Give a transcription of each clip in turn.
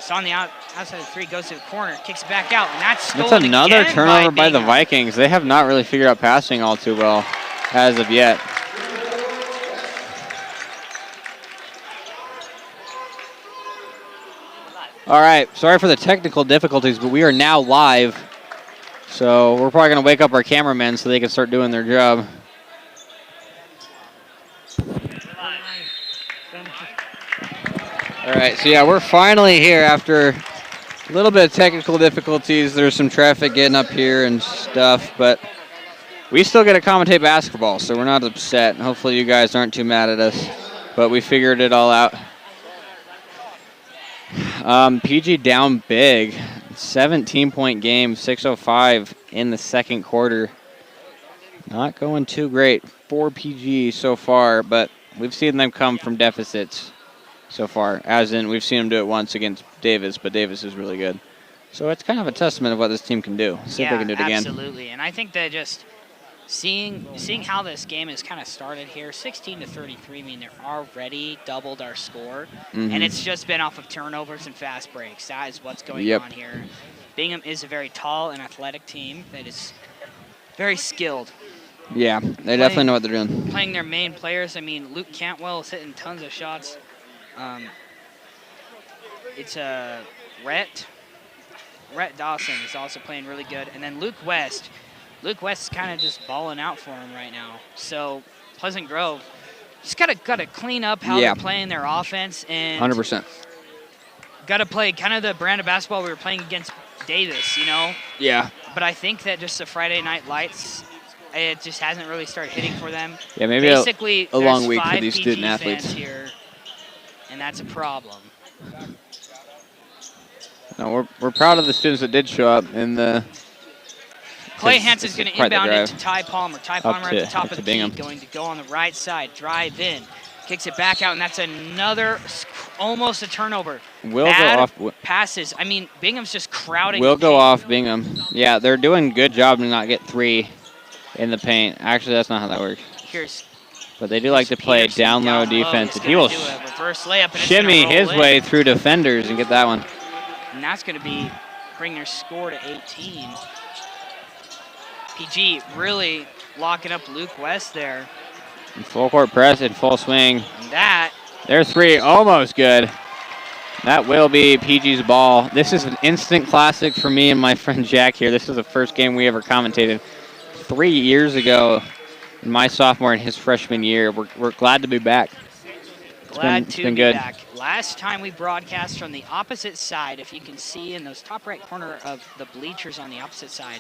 It's on the outside of the 3, goes to the corner, kicks it back out, and that's stolen That's another again turnover by the Bingham. Vikings. They have not really figured out passing all too well as of yet. All right, sorry for the technical difficulties, but we are now live. So we're probably going to wake up our cameramen so they can start doing their job. All right, so yeah, we're finally here after a little bit of technical difficulties. There's some traffic getting up here and stuff, but we still get to commentate basketball, so we're not upset. Hopefully you guys aren't too mad at us, but we figured it all out. PG down big, 17-point game, 6:05 in the second quarter. Not going too great for PG so far, but we've seen them come from deficits so far, as in we've seen them do it once against Davis, but Davis is really good. So it's kind of a testament of what this team can do. See if they can do it again. Absolutely, and I think that just seeing how this game has kind of started here, 16-33, I mean, they're already doubled our score, and it's just been off of turnovers and fast breaks. That is what's going on here. Bingham is a very tall and athletic team that is very skilled. Yeah, they definitely know what they're doing. Playing their main players, I mean, Luke Cantwell is hitting tons of shots. It's Rhett Dawson is also playing really good, and then Luke West is kind of just balling out for him right now. So Pleasant Grove just got to clean up how they're playing their offense, and 100%. Got to play kind of the brand of basketball we were playing against Davis, you know. Yeah. But I think that just the Friday Night Lights, it just hasn't really started hitting for them. Yeah, maybe basically a long week for there's these 5 student PG athletes fans here, and that's a problem. No, we're proud of the students that did show up in the. Clay Hansen's going to inbound it to Ty Palmer. Ty Palmer at the top of the Bingham. key, going to go on the right side, drive in, kicks it back out, and that's another almost a turnover. Will go off. Passes. I mean, Bingham's just crowding. Will go off Bingham. Yeah, they're doing a good job to not get 3 in the paint. Actually, that's not how that works. But they do like to play down low defense. And he will shimmy his way through defenders and get that one. And that's going to bring their score to 18. PG really locking up Luke West there. And full court press in full swing. And their 3 almost good. That will be PG's ball. This is an instant classic for me and my friend Jack here. This is the first game we ever commentated 3 years ago in my sophomore and his freshman year. We're glad to be back. Glad to be back. Last time we broadcast from the opposite side, if you can see in those top right corner of the bleachers on the opposite side,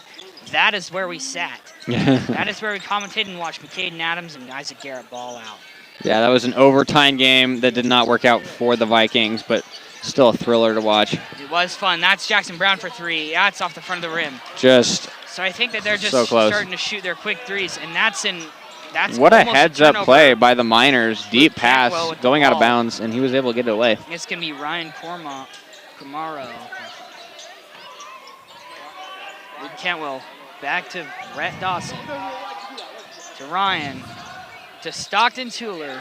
that is where we sat. That is where we commentated and watched McCaden Adams and Isaac Garrett ball out. Yeah, that was an overtime game that did not work out for the Vikings, but still a thriller to watch. It was fun. That's Jackson Brown for 3. Yeah, it's off the front of the rim. So I think that they're just so starting to shoot their quick threes, and that's what a heads-up play by the Miners. Deep pass going out of bounds, and he was able to get it away. It's going to be Ryan Camaro. Luke Cantwell back to Rhett Dawson. To Ryan. To Stockton Tueller.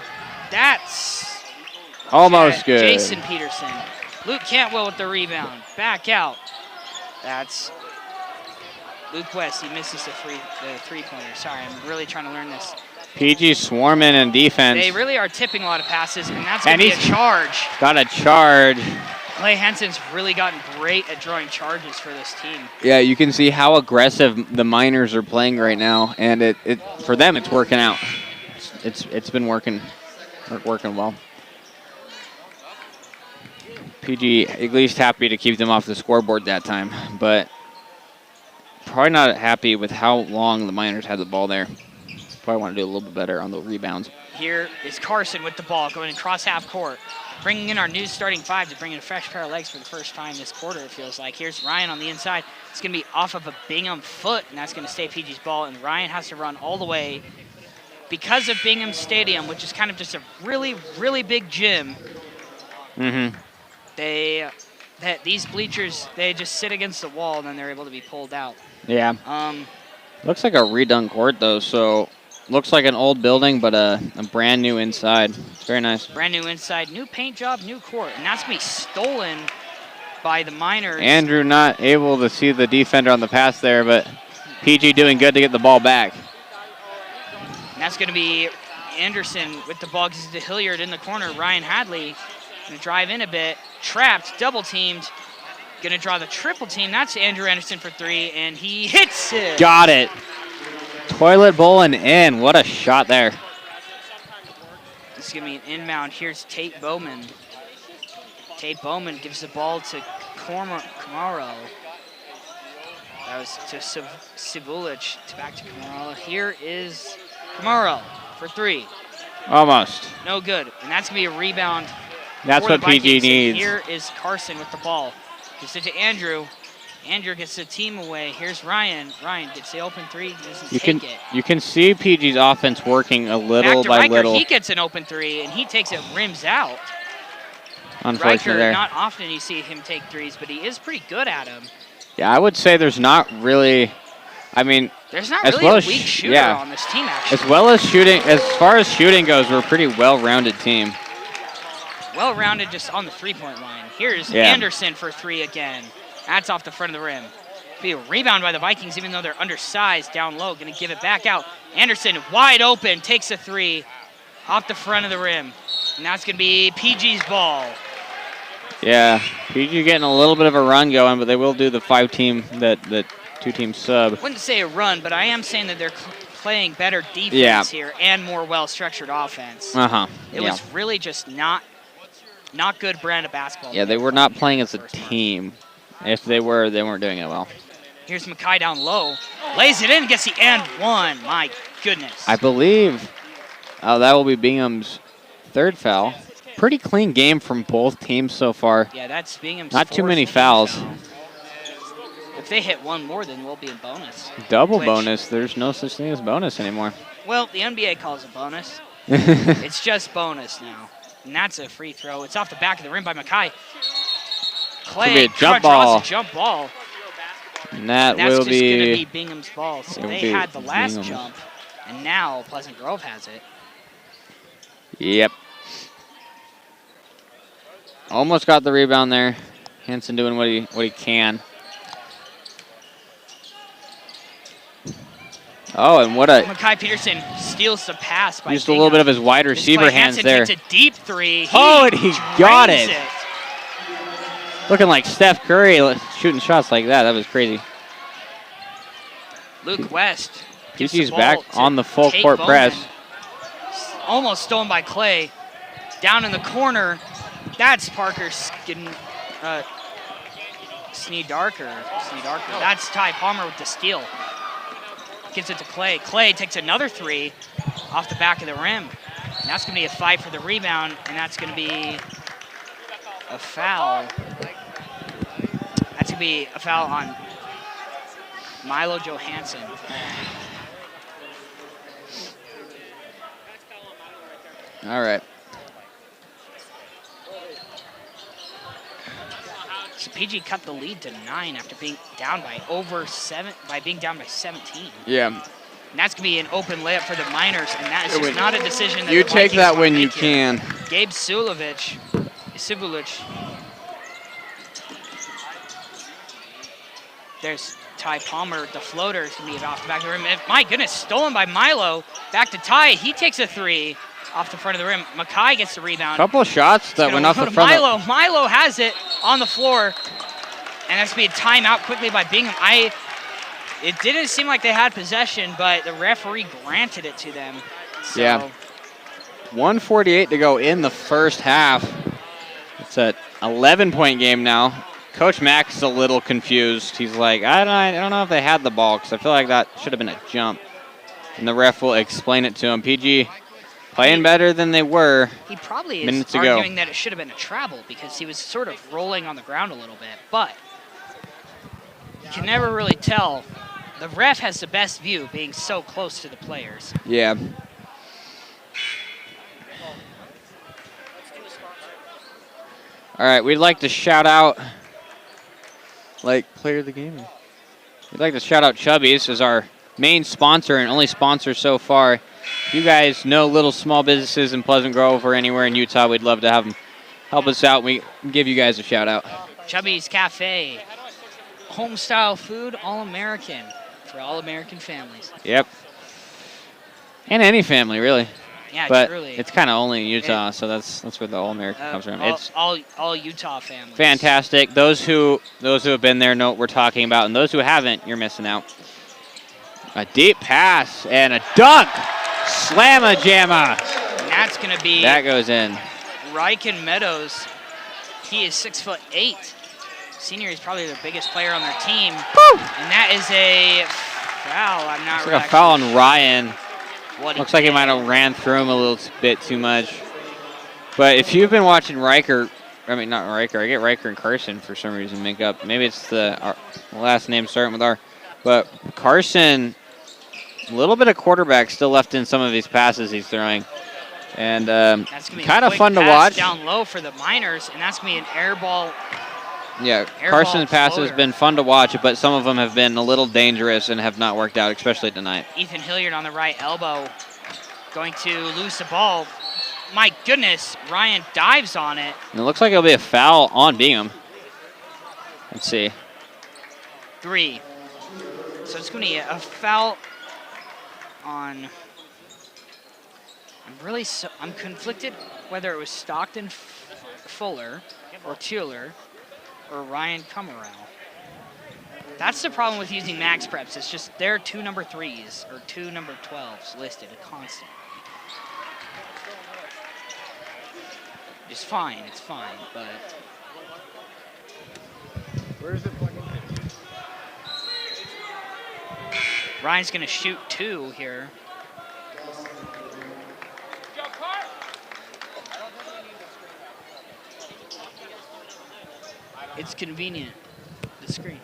That's almost good. Jason Peterson. Luke Cantwell with the rebound. Back out. That's Luke West. He misses the three-pointer. Sorry, I'm really trying to learn this. PG swarming in defense. They really are tipping a lot of passes, and that's going to be a charge. Got a charge. Clay Hansen's really gotten great at drawing charges for this team. Yeah, you can see how aggressive the Miners are playing right now, and for them it's working out. It's been working well. PG at least happy to keep them off the scoreboard that time, but probably not happy with how long the Miners had the ball there. Probably want to do a little bit better on the rebounds. Here is Carson with the ball going across half court, bringing in our new starting 5 to bring in a fresh pair of legs for the first time this quarter, it feels like. Here's Ryan on the inside. It's going to be off of a Bingham foot, and that's going to stay PG's ball, and Ryan has to run all the way. Because of Bingham Stadium, which is kind of just a really, really big gym, these bleachers, they just sit against the wall, and then they're able to be pulled out. Yeah. Looks like a redone court, though, so looks like an old building, but a brand new inside. It's very nice. Brand new inside, new paint job, new court, and that's going to be stolen by the Miners. Andrew not able to see the defender on the pass there, but PG doing good to get the ball back. And that's going to be Anderson with the ball. This is to Hilliard in the corner. Ryan Hadley going to drive in a bit. Trapped, double teamed. Going to draw the triple team. That's Andrew Anderson for 3, and he hits it. Got it. Toilet bowl and in. What a shot there. This is going to be an inbound. Here's Tate Bowman. Tate Bowman gives the ball to Kamaro. That was to Sivulich. Back to Kamaro. Here is Kamaro for 3. Almost. No good. And that's going to be a rebound. That's what PG needs. Here is Carson with the ball. Gives it to Andrew. Andrew gets the team away. Here's Ryan. Ryan gets the open 3. Doesn't take it. You can see PG's offense working a little by Riker, little. He gets an open 3, and he takes it rims out. Unfortunately Riker, there. not often you see him take 3s, but he is pretty good at them. Yeah, I would say there's not really, I mean, there's not as really well a as weak shooter on this team, actually. As well as shooting, as far as shooting goes, we're a pretty well-rounded team. Well-rounded just on the three-point line. Here's Anderson for 3 again. That's off the front of the rim. Be a rebound by the Vikings, even though they're undersized down low. Going to give it back out. Anderson wide open, takes a 3 off the front of the rim. And that's going to be PG's ball. Yeah, PG getting a little bit of a run going, but they will do the 5-team, that 2-team sub. I wouldn't say a run, but I am saying that they're playing better defense here and more well-structured offense. It was really just not good brand of basketball. Yeah, they were not playing as a team. If they were, they weren't doing it well. Here's Mackay down low. Lays it in, gets the and 1. My goodness. I believe that will be Bingham's 3rd foul. Pretty clean game from both teams so far. Yeah, that's Bingham's not too many fouls. If they hit one more, then we'll be in bonus. Double bonus. There's no such thing as bonus anymore. Well, the NBA calls it bonus. It's just bonus now. And that's a free throw. It's off the back of the rim by Mackay. Clay draws a jump ball. And that's will just going to be Bingham's ball. So they had the last Bingham's jump, and now Pleasant Grove has it. Yep. Almost got the rebound there. Hanson doing what he can. Oh, and what a... Mackay Peterson steals the pass by used a little bit of his wide receiver hands there. Takes a deep 3. And he got it. Looking like Steph Curry shooting shots like that. That was crazy. Luke West. PG's back on the full court press. Almost stolen by Clay. Down in the corner. That's Parker Sneedarker. That's Ty Palmer with the steal. Gives it to Clay. Clay takes another 3 off the back of the rim. And that's going to be a fight for the rebound, and that's going to be a foul. That's going to be a foul on Milo Johansson. All right. So PG cut the lead to 9 after being down by being down by 17. Yeah. And that's going to be an open layup for the Miners, and that is just not a decision that you the take Vikings that when you here. can. Gabe Sivulich. There's Ty Palmer with the floater. It's going to be off the back of the rim. My goodness, stolen by Milo. Back to Ty. He takes a 3 off the front of the rim. Mackay gets the rebound. Couple of shots that went off the front. Milo has it on the floor. And that's going to be a timeout quickly by Bingham. It didn't seem like they had possession, but the referee granted it to them. So. Yeah. 1:48 to go in the first half. It's an 11-point game now. Coach Mack's a little confused. He's like, I don't know if they had the ball because I feel like that should have been a jump. And the ref will explain it to him. PG playing better than they were. He probably is arguing that it should have been a travel because he was sort of rolling on the ground a little bit. But you can never really tell. The ref has the best view being so close to the players. Yeah. All right, we'd like to shout out, player of the game. We'd like to shout out Chubby's as our main sponsor and only sponsor so far. If you guys know little small businesses in Pleasant Grove or anywhere in Utah, we'd love to have them help us out. We give you guys a shout out. Chubby's Cafe. Home-style food, all-American. For all-American families. Yep. And any family, really. Yeah, but truly. It's kind of only in Utah, so that's where the all-American comes from. It's all Utah families. fantastic. Those who have been there know what we're talking about, and those who haven't, you're missing out. A deep pass and a dunk. Slamma-jamma. And that's going to be... That goes in. Ryken Meadows. He is 6'8". Senior is probably their biggest player on their team. Woo! And that is a foul. I'm not It's really like a foul on Ryan. Looks like he might have ran through him a little bit too much. But if you've been watching Riker, I mean, not Riker. I get Riker and Carson for some reason make up. Maybe it's the last name starting with R. But Carson, a little bit of quarterback still left in some of these passes he's throwing. And kind of fun to watch. Down low for the Miners, and that's going to be an air ball. Yeah, Carson's pass has been fun to watch, but some of them have been a little dangerous and have not worked out, especially tonight. Ethan Hilliard on the right elbow going to lose the ball. My goodness, Ryan dives on it. And it looks like it'll be a foul on Bingham. Let's see. 3. So it's going to be a foul on... I'm conflicted whether it was Stockton Fuller or Tueller or Ryan Cummerell. That's the problem with using max preps. It's just there are 2 number 3s or 2 number 12s listed constantly. It's fine, but... Where is it plugging in? Ryan's going to shoot 2 here. It's convenient, the screen.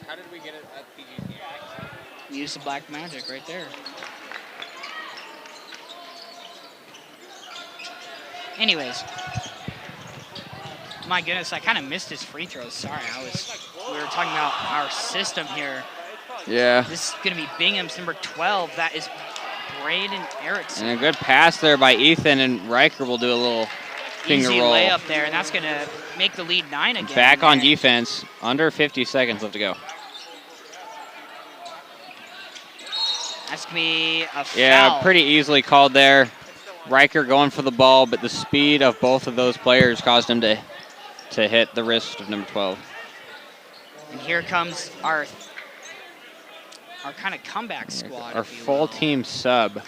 How did we get it at PGT? Use the black magic right there. Anyways. My goodness, I kind of missed his free throws. Sorry, we were talking about our system here. Yeah. This is going to be Bingham's number 12. That is Braden Erickson. And a good pass there by Ethan, and Riker will do a little finger easy roll. Layup there, and that's going to make the lead 9 again. Back on defense, under 50 seconds left to go. That's going to be a foul. Yeah, pretty easily called there. Riker going for the ball, but the speed of both of those players caused him to hit the wrist of number 12. And here comes our kind of comeback squad. Our full team sub.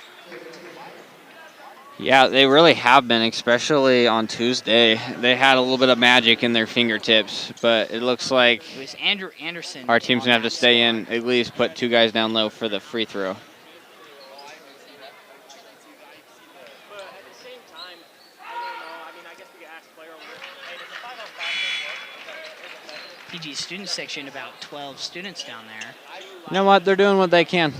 Yeah, they really have been, especially on Tuesday. They had a little bit of magic in their fingertips, but it looks like it was Andrew Anderson. Our team's going to have to stay in, at least put 2 guys down low for the free throw. PG student section, about 12 students down there. You know what? They're doing what they can.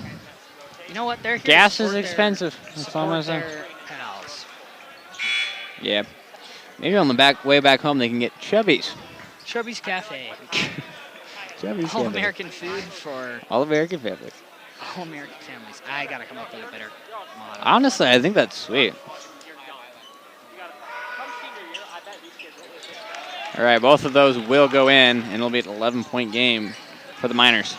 You know what? They're here Gas is expensive. That's all I'm saying. Pals. Yeah. Maybe on the way back home they can get Chubby's. Chubby's Cafe. Chubby's All American food for all American families. All American families. I gotta come up with a better motto. Honestly, I think that's sweet. All right, both of those will go in, and it'll be an 11-point game for the Miners.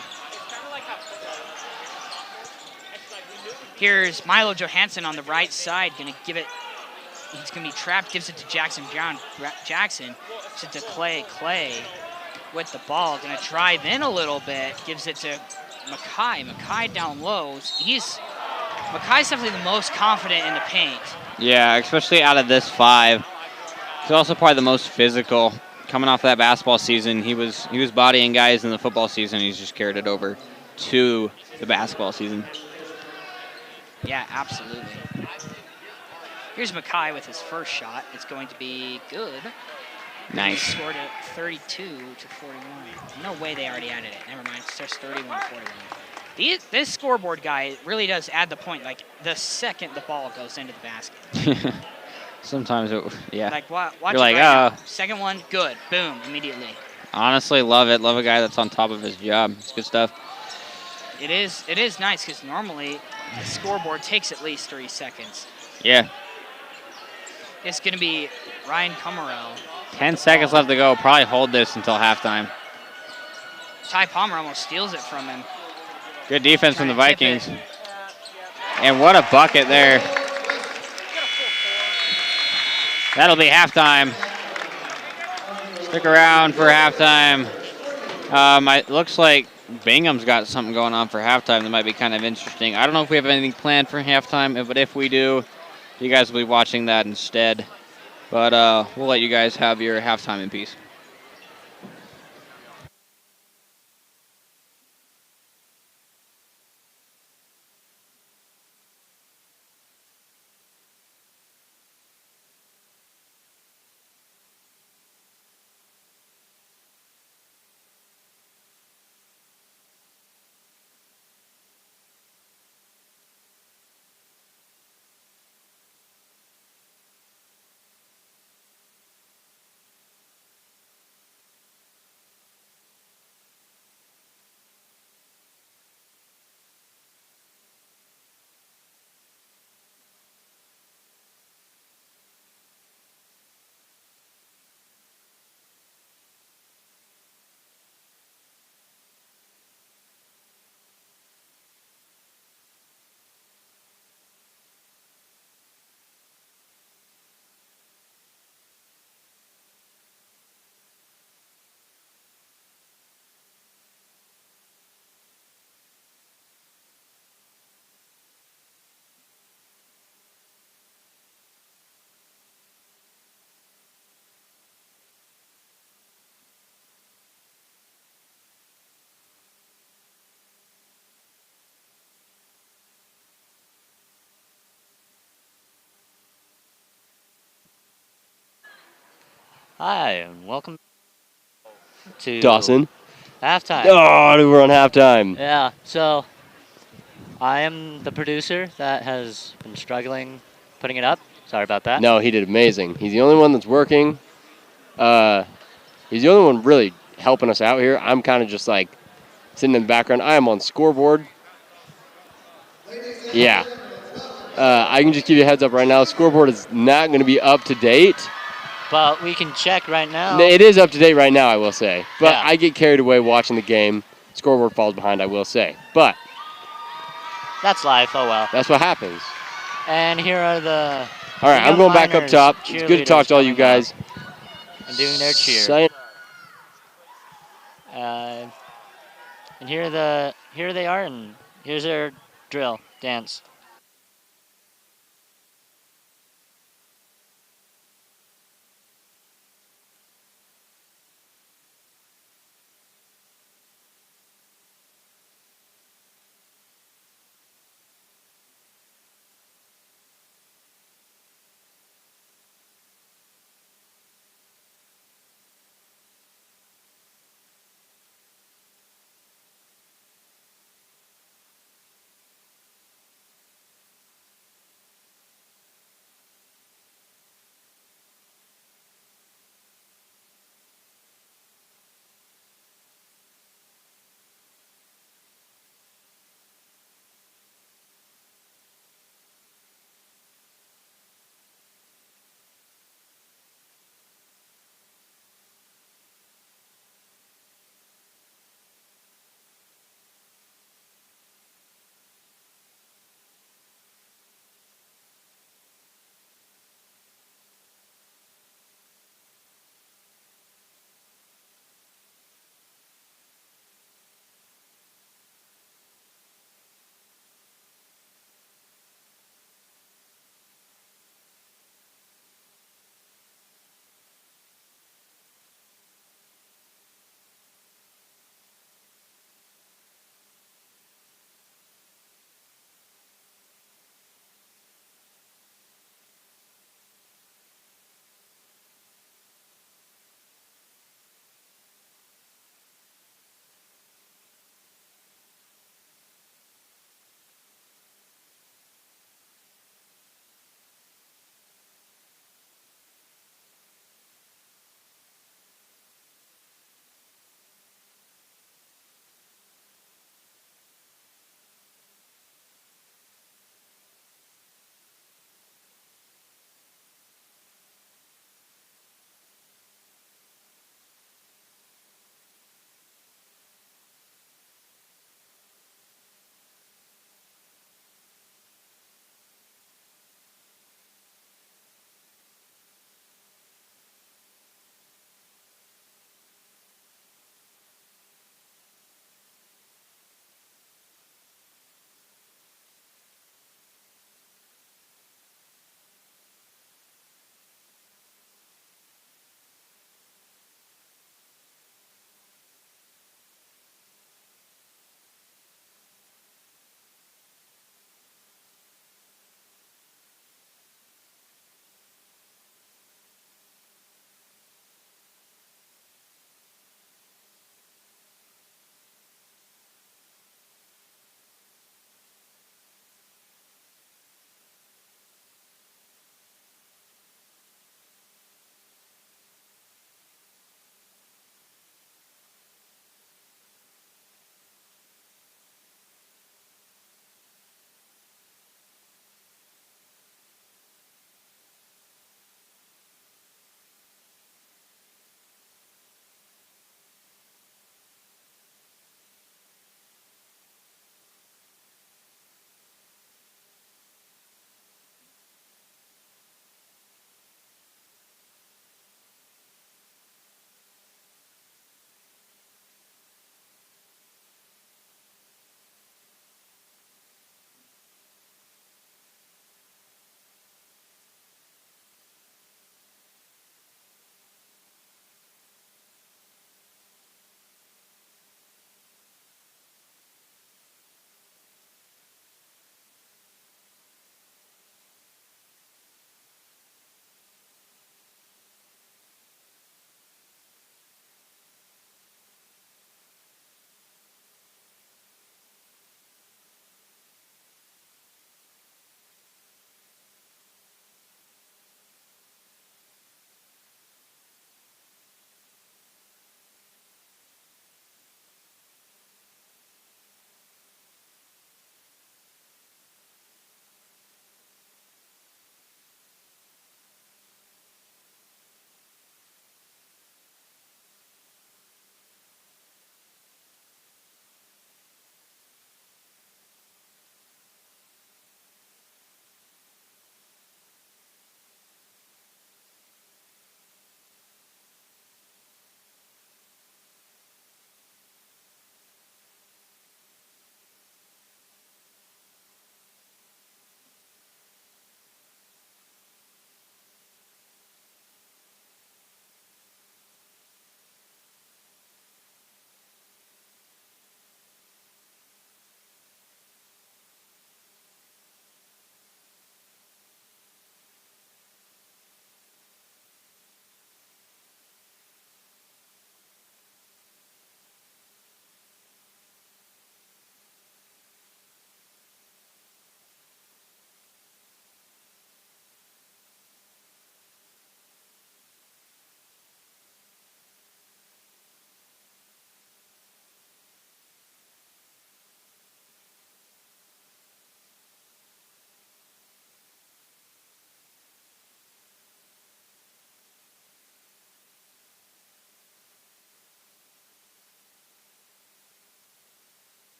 Here's Milo Johansson on the right side, gonna give it. He's gonna be trapped. Gives it to Jackson Brown. Jackson gives it to Clay. Clay with the ball, gonna drive in a little bit. Gives it to Mackay. Mackay down low. Mackay's definitely the most confident in the paint. Yeah, especially out of this 5. He's also probably the most physical. Coming off that basketball season, he was bodying guys in the football season. He's just carried it over to the basketball season. Yeah, absolutely. Here's Mackay with his first shot. It's going to be good. Nice. He scored at 32 to 41. No way they already added it. Never mind. It's just 31-41. This scoreboard guy really does add the point. Like the second the ball goes into the basket. Sometimes yeah. Like watch You're it like, right now. Second one, good. Boom, immediately. Honestly, love it. Love a guy that's on top of his job. It's good stuff. It is nice because normally the scoreboard takes at least 3 seconds. Yeah. It's going to be Ryan Cummerell 10 seconds left to go. Probably hold this until halftime. Ty Palmer almost steals it from him. Good defense from the Trying to tip Vikings. And what a bucket there. That'll be halftime. Stick around for halftime. It looks like Bingham's got something going on for halftime that might be kind of interesting. I don't know if we have anything planned for halftime, but if we do, you guys will be watching that instead. But we'll let you guys have your halftime in peace. Hi, and welcome to Dawson. halftime. Oh, we're on halftime. Yeah, so I am the producer that has been struggling putting it up. Sorry about that. No, he did amazing. He's the only one that's working. He's the only one really helping us out here. I'm kind of just like sitting in the background. I am on scoreboard. Yeah. I can just give you a heads up right now. Scoreboard is not going to be up to date. But we can check right now. It is up to date right now, I will say. But Yeah. I get carried away watching the game. Scoreboard falls behind, I will say. But That's life, oh well. that's what happens. And here are the All right, I'm going back up top. It's good to talk to all you guys. And doing their cheer. Sayonara. And here they are, and here's their drill, dance.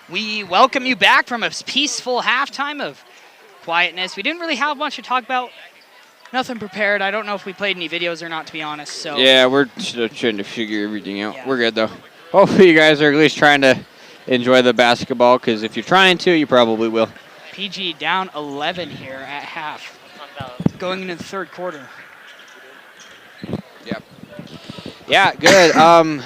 We welcome you back from a peaceful halftime of quietness. We didn't really have much to talk about. Nothing prepared. I don't know if we played any videos or not, to be honest. So Yeah, we're still trying to figure everything out. Yeah. We're good, though. Hopefully you guys are at least trying to enjoy the basketball, because if you're trying to, you probably will. PG down 11 here at half, going into the third quarter. Yep. Yeah, good.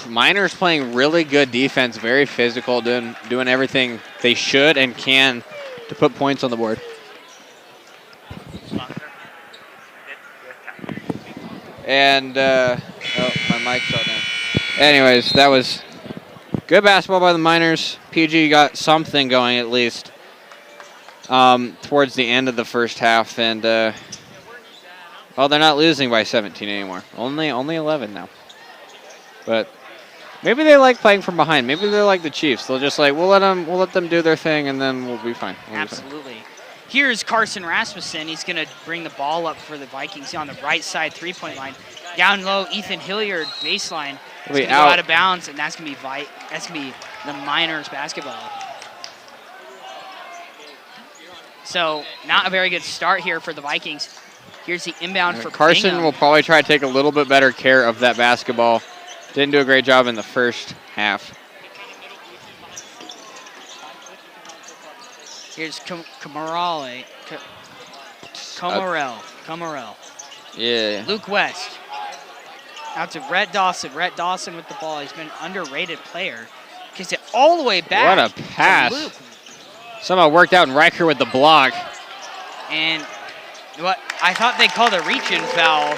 Miners playing really good defense, very physical, doing everything they should and can to put points on the board. And, oh, my mic's shut down. Anyways, that was good basketball by the Miners. PG got something going at least towards the end of the first half. And, well, they're not losing by 17 anymore. Only 11 now. But maybe they like playing from behind. Maybe they're like the Chiefs. They'll just like, we'll let them do their thing, and then we'll be fine. Absolutely. Here's Carson Rasmussen. He's going to bring the ball up for the Vikings on the right side three-point line. Down low, Ethan Hilliard, baseline. He's going to go out of bounds, and that's going to be the Miners basketball. So not a very good start here for the Vikings. Here's the inbound for Carson Bingham. will probably try to take a little bit better care of that basketball. Didn't do a great job in the first half. Here's Comarel. Yeah. Luke West. Out to Rhett Dawson. Rhett Dawson with the ball. He's been an underrated player. Kicks it all the way back. What a pass. To Luke. Somehow worked out, and Riker with the block. And what I thought they called a reach-in foul.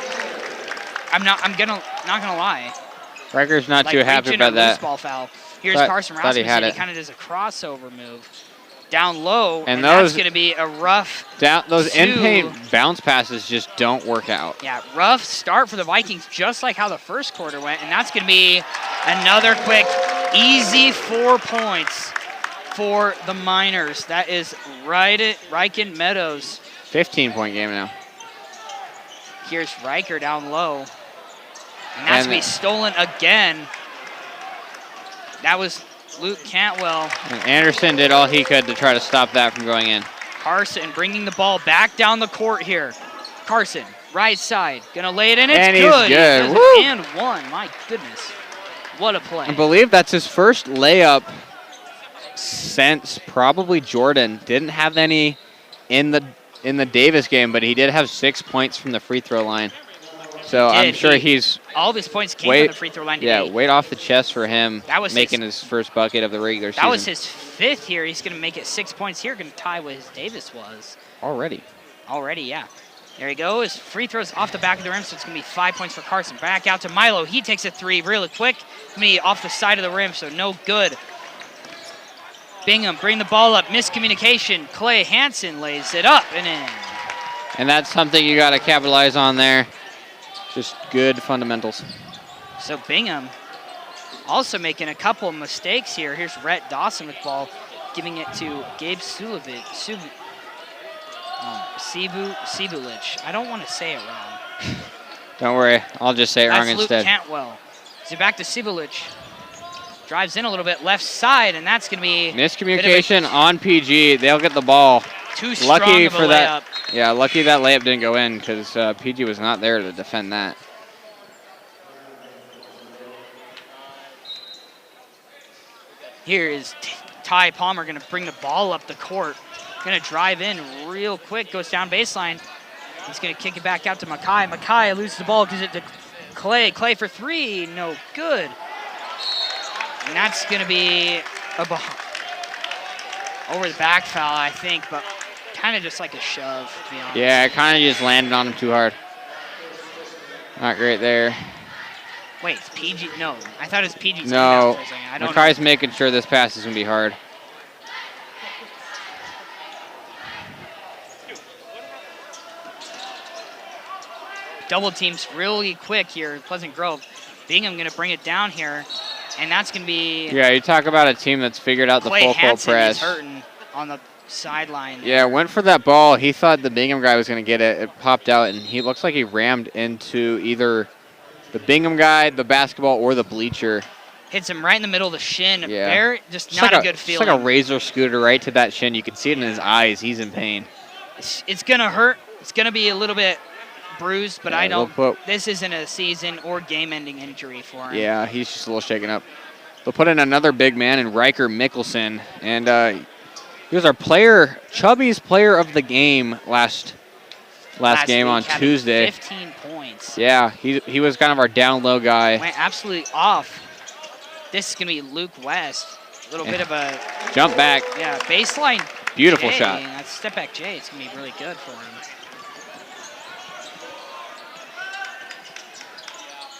I'm not gonna lie. Riker's not Like too happy reach-in about or that. loose ball foul. Here's Carson thought he Rasmussen. had He it. kind of does a crossover move. Down low, And that's those- going to be a rough Those two. in-paint bounce passes just don't work out. Yeah, rough start for the Vikings, just like how the first quarter went. And that's going to be another quick, easy 4 points for the Miners. That is right at Riken Meadows. 15-point game now. Here's Riker down low. And that's going to be stolen again. That was Luke Cantwell. And Anderson did all he could to try to stop that from going in. Carson bringing the ball back down the court here. Carson, right side, gonna lay it in. It's And he's good. good. He does Woo! it and one. My goodness, what a play! I believe that's his first layup since probably Jordan. Didn't have any in the Davis game, but he did have 6 points from the free throw line. So I'm sure he's all of his points came from the free throw line. Yeah, today. weight off the chest for him. That was making his first bucket of the regular season. That was his fifth here. He's gonna make it 6 points here. Gonna tie what his Davis was. Already, yeah. There he goes. Free throws off the back of the rim, so it's going to be 5 points for Carson. Back out to Milo. He takes a three really quick. It's going to be off the side of the rim, so no good. Bingham bring the ball up. Miscommunication. Clay Hansen lays it up and in. And that's something you got to capitalize on there. Just good fundamentals. So Bingham also making a couple of mistakes here. Here's Rhett Dawson with the ball, giving it to Gabe Sibulich. I don't want to say it wrong. Don't worry, I'll just say it wrong That's instead. Luke Cantwell. So back to Sibulich. Drives in a little bit left side, and that's going to be Miscommunication on PG. They'll get the ball. too strong Lucky of a for that. layup. Yeah, lucky that layup didn't go in because PG was not there to defend that. Here is Ty Palmer going to bring the ball up the court. Going to drive in real quick, goes down baseline. He's going to kick it back out to Mackay. Mackay loses the ball, gives it to Clay. Clay for three, no good. And that's going to be over the back foul, I think, but kind of just like a shove, to be honest. Yeah, it kind of just landed on him too hard. Not great there. Wait, it's PG? No, I thought it was PG. No, For a second. I don't Mackay's know. making sure this pass is going to be hard. Double teams really quick here, Pleasant Grove. Bingham going to bring it down here, and that's going to be Yeah, you talk about a team that's figured out the Clay full court Hansen press. is hurting on the sideline. Yeah, went for that ball. He thought the Bingham guy was going to get it. It popped out, and he looks like he rammed into either the Bingham guy, the basketball, or the bleacher. Hits him right in the middle of the shin. Yeah. Very, just not a good It's feeling. like a razor scooter right to that shin. You can see it in his eyes. He's in pain. It's going to hurt. It's going to be a little bit bruised, but Yeah, I they'll don't. This isn't a season or game-ending injury for him. Yeah, he's just a little shaken up. They'll put in another big man in Riker Mickelson, and he was our Chubby's player of the game last game week, on having Tuesday. 15 points. Yeah, he was kind of our down low guy. Went absolutely off. This is going to be Luke West. A little bit of a jump back. Yeah, baseline. Beautiful J, shot. That step back J, it's going to be really good for him.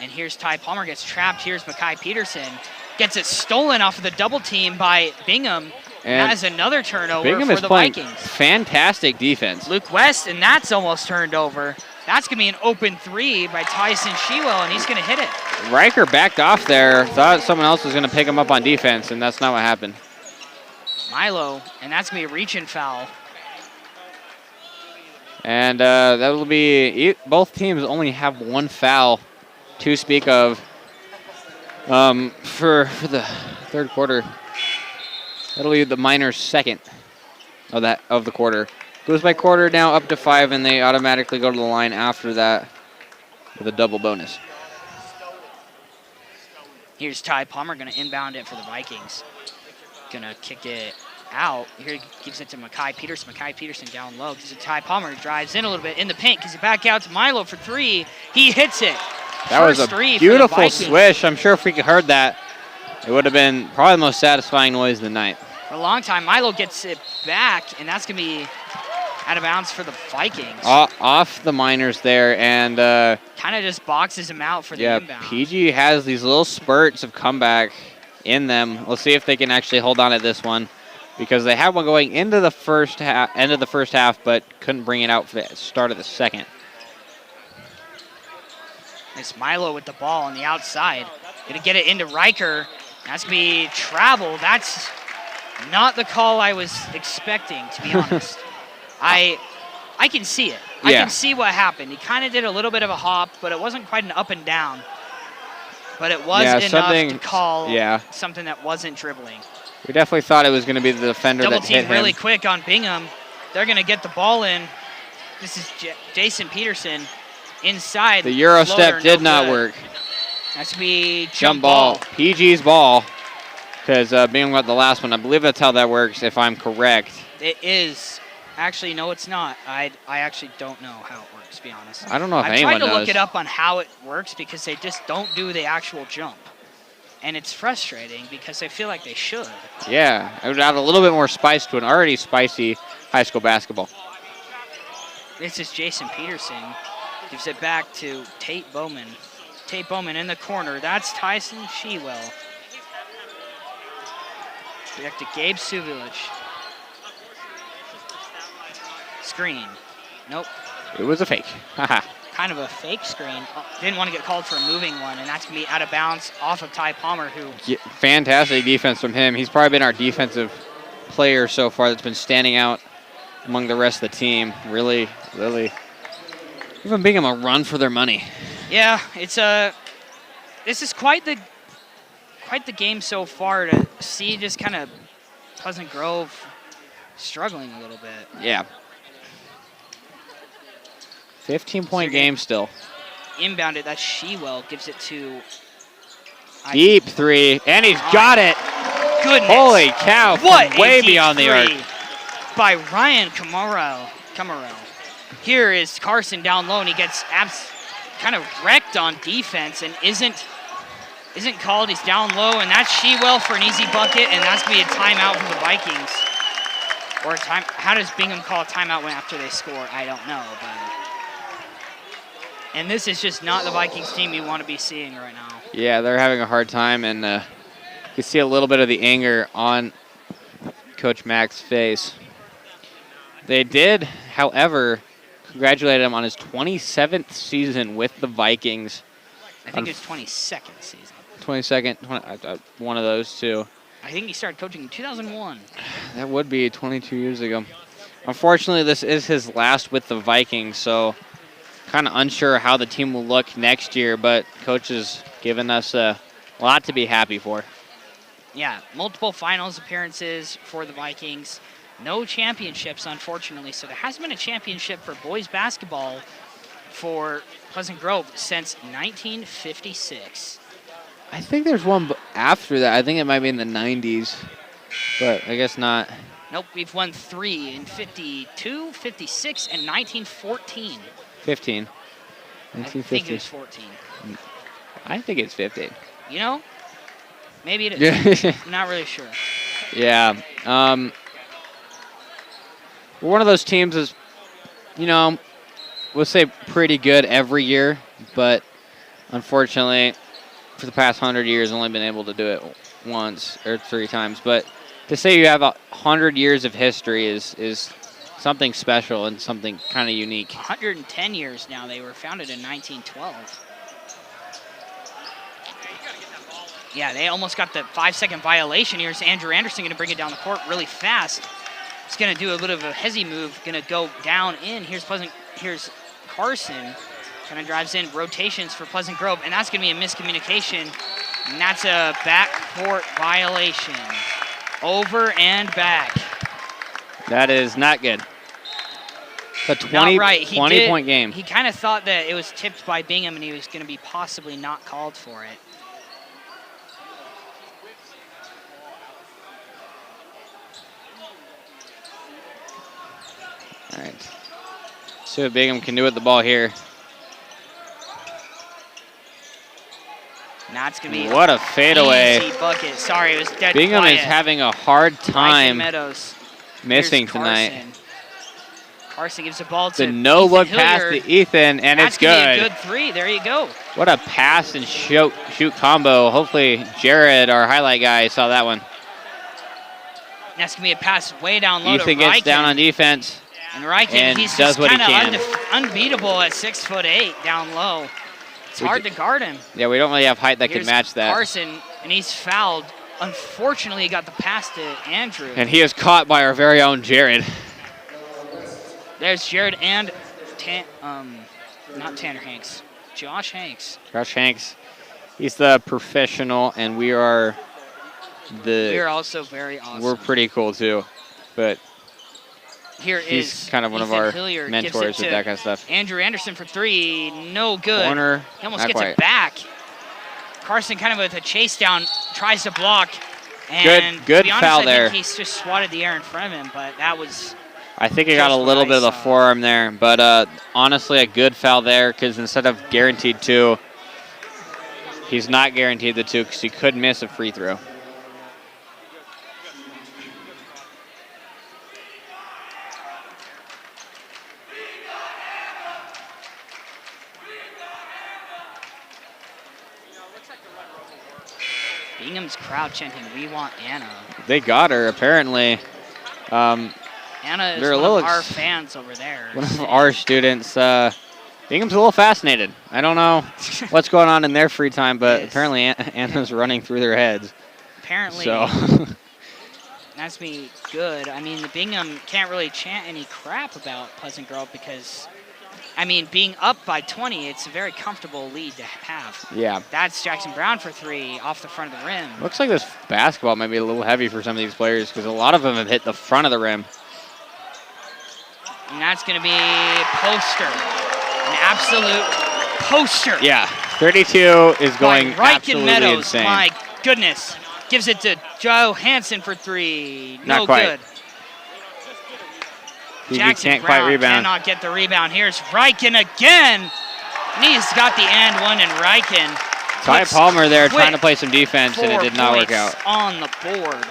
And here's Ty Palmer, gets trapped. Here's Makai Peterson. Gets it stolen off of the double team by Bingham. And that is another turnover Bingham for is the playing Vikings. Fantastic defense. Luke West, and that's almost turned over. That's going to be an open three by Tyson Shewell, and he's going to hit it. Riker backed off there, thought someone else was going to pick him up on defense, and that's not what happened. Milo, and that's going to be a reach-in foul. And that will be, both teams only have one foul to speak of for the third quarter. That'll be the Miners' second of the quarter. Goes by quarter now up to 5, and they automatically go to the line after that with a double bonus. Here's Ty Palmer going to inbound it for the Vikings. Going to kick it out. Here he gives it to Makai Peterson. Makai Peterson down low. Gives it to Ty Palmer. Drives in a little bit in the paint. Gives it back out to Milo for 3. He hits it. That was a beautiful swish. I'm sure if we could heard that, it would have been probably the most satisfying noise of the night. For a long time, Milo gets it back, and that's going to be out of bounds for the Vikings. Off the Miners there, and kind of just boxes him out for the inbound. PG has these little spurts of comeback in them. We'll see if they can actually hold on to this one, because they had one going into the end of the first half, but couldn't bring it out for the start of the second. It's Milo with the ball on the outside. Going to get it into Riker. That's going to be travel. That's not the call I was expecting, to be honest. I can see it. I can see what happened. He kind of did a little bit of a hop, but it wasn't quite an up and down. But it was enough to call something that wasn't dribbling. We definitely thought it was going to be the defender that hit him. Double team really quick on Bingham. They're going to get the ball in. This is Jason Peterson inside. The Euro step did not work. That's going to be jump ball. PG's ball, because Bingham got the last one. I believe that's how that works, if I'm correct. It is. Actually, no, it's not. I actually don't know how it works, to be honest. I don't know if anyone knows. I've tried to look it up on how it works because they just don't do the actual jump. And it's frustrating because I feel like they should. Yeah, it would add a little bit more spice to an already spicy high school basketball. This is Jason Peterson. Gives it back to Tate Bowman. Tate Bowman in the corner. That's Tyson Shewell. Back to Gabe Suvilich. Screen. Nope. It was a fake. Kind of a fake screen. Didn't want to get called for a moving one, and that's going to be out of bounds off of Ty Palmer, who... Yeah, fantastic defense from him. He's probably been our defensive player so far that's been standing out among the rest of the team. Really giving Bingham a run for their money. Yeah, it's this is quite the game so far to see just kind of Pleasant Grove struggling a little bit. Yeah. 15-point game still. Inbounded, that's Shewell, gives it to... Deep three, and he's got it. Goodness. Holy cow, what way beyond the arc. By Ryan Camarel. Here is Carson down low, and he gets kind of wrecked on defense and isn't called. He's down low, and that's Shewell for an easy bucket, and that's going to be a timeout for the Vikings. Or how does Bingham call a timeout after they score? I don't know. And this is just not the Vikings team you want to be seeing right now. Yeah, they're having a hard time, and you can see a little bit of the anger on Coach Mack's face. They did, however, congratulate him on his 27th season with the Vikings. I think it's 22nd season. 22nd, one of those two. I think he started coaching in 2001. That would be 22 years ago. Unfortunately, this is his last with the Vikings, so kind of unsure how the team will look next year, but Coach has given us a A lot to be happy for. Yeah, multiple finals appearances for the Vikings. No championships, unfortunately. So there hasn't been a championship for boys basketball for Pleasant Grove since 1956. I think there's one after that. I think it might be in the 90s, but I guess not. Nope, we've won 3 in 52, 56, and 1914. 15. I think it was 14. I think it's 15. You know? Maybe it is. Yeah. I'm not really sure. Yeah. We're one of those teams is, you know, we'll say pretty good every year, but unfortunately, for the past 100 years, only been able to do it once or 3 times. But to say you have 100 years of history is something special and something kind of unique. 110 years now. They were founded in 1912. Yeah, they almost got the 5-second violation. Here's Andrew Anderson going to bring it down the court really fast. He's going to do a bit of a hezzy move, going to go down in. Here's Carson, kind of drives in, rotations for Pleasant Grove, and that's going to be a miscommunication, and that's a backcourt violation. Over and back. That is not good. It's a 20-point game. He kind of thought that it was tipped by Bingham, and he was going to be possibly not called for it. All right. See what Bingham can do with the ball here. Now it's going to be what a fadeaway. Easy bucket. Sorry, it was dead Bingham quiet. is having a hard time Meadows. missing tonight. Carson gives the ball to the no-look Ethan pass Hilliard. to Ethan, and That's it's good. Be a good 3. There you go. What a pass and shoot combo. Hopefully Jared, our highlight guy, saw that one. That's going to be a pass way down low Ethan to Ryken. gets down on defense. And Ryken, and he's does just what he kind of can. unbeatable at 6'8" down low. It's hard to guard him. Yeah, we don't really have height that Here's can match that. Carson, and he's fouled. Unfortunately, he got the pass to Andrew. And he is caught by our very own Jared. There's Jared and not Tanner Hanks, Josh Hanks. Josh Hanks, he's the professional, and we are We're also very awesome. We're pretty cool too, but he's kind of one Ethan of our Hilliard mentors with that kind of stuff. Andrew Anderson for 3, no good. Corner, he almost not gets quite. it back. Carson kind of with a chase down, tries to block. And good to be honest, foul I there. think he's just swatted the air in front of him, but that was... I think he got a little bit of the forearm there, but honestly, a good foul there because instead of guaranteed 2, he's not guaranteed the 2 because he could miss a free throw. Bingham's crowd chanting, "We want Anna." They got her, apparently. Anna is they're one of our fans over there. One of our students. Bingham's a little fascinated. I don't know what's going on in their free time, but apparently Anna's running through their heads. Apparently. So. That's me good. I mean, the Bingham can't really chant any crap about Pleasant Grove because, I mean, being up by 20, it's a very comfortable lead to have. Yeah. That's Jackson Brown for 3 off the front of the rim. Looks like this basketball might be a little heavy for some of these players because a lot of them have hit the front of the rim. And that's going to be poster. An absolute poster. Yeah. 32 is going by Ryken absolutely Meadows. insane. My goodness. Gives it to Joe Hansen for 3. Not no quite. good. PG Jackson can't Brown quite rebound. cannot get the rebound. Here's Ryken again. And he's got the and one, and Ryken. Ty Palmer there quick trying to play some defense, and it did not work out. On the board.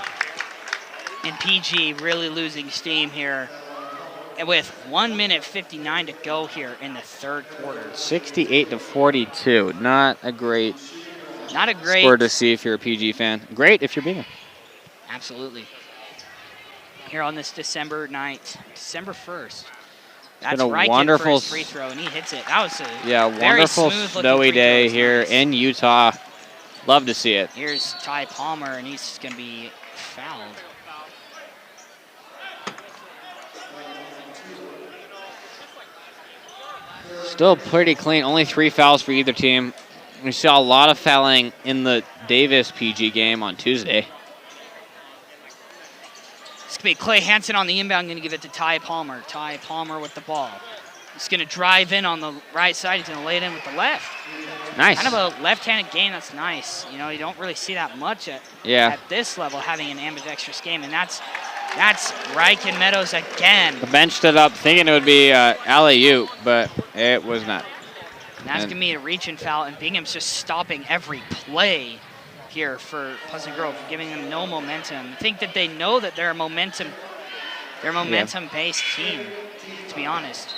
And PG really losing steam here. And with 1 minute 59 to go here in the third quarter. 68-42. Not a great score to see if you're a PG fan. Great if you're Bingham. Absolutely. Here on this December night, December 1st. That's been a Ryken wonderful for his free throw, and he hits it. That was a very wonderful smooth-looking snowy free throw. day It was here nice. in Utah. Love to see it. Here's Ty Palmer, and he's going to be fouled. Still pretty clean. Only 3 fouls for either team. We saw a lot of fouling in the Davis PG game on Tuesday. It's going to be Clay Hansen on the inbound, going to give it to Ty Palmer. Ty Palmer with the ball. He's going to drive in on the right side. He's going to lay it in with the left. Nice. Kind of a left-handed game that's nice. You know, you don't really see that much at this level, having an ambidextrous game, and that's Ryken Meadows again. The bench stood up thinking it would be alley-oop, but it was not. And that's going to be a reach-in foul, and Bingham's just stopping every play here for Pleasant Grove, giving them no momentum. I think that they know that they're a momentum-based team, to be honest.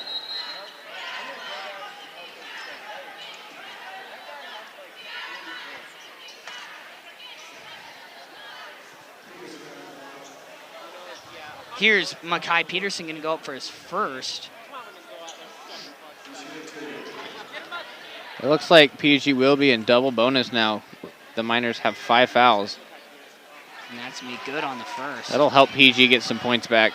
Here's Makai Peterson going to go up for his first. It looks like PG will be in double bonus now. The Miners have 5 fouls. And that's going to be good on the first. That'll help PG get some points back.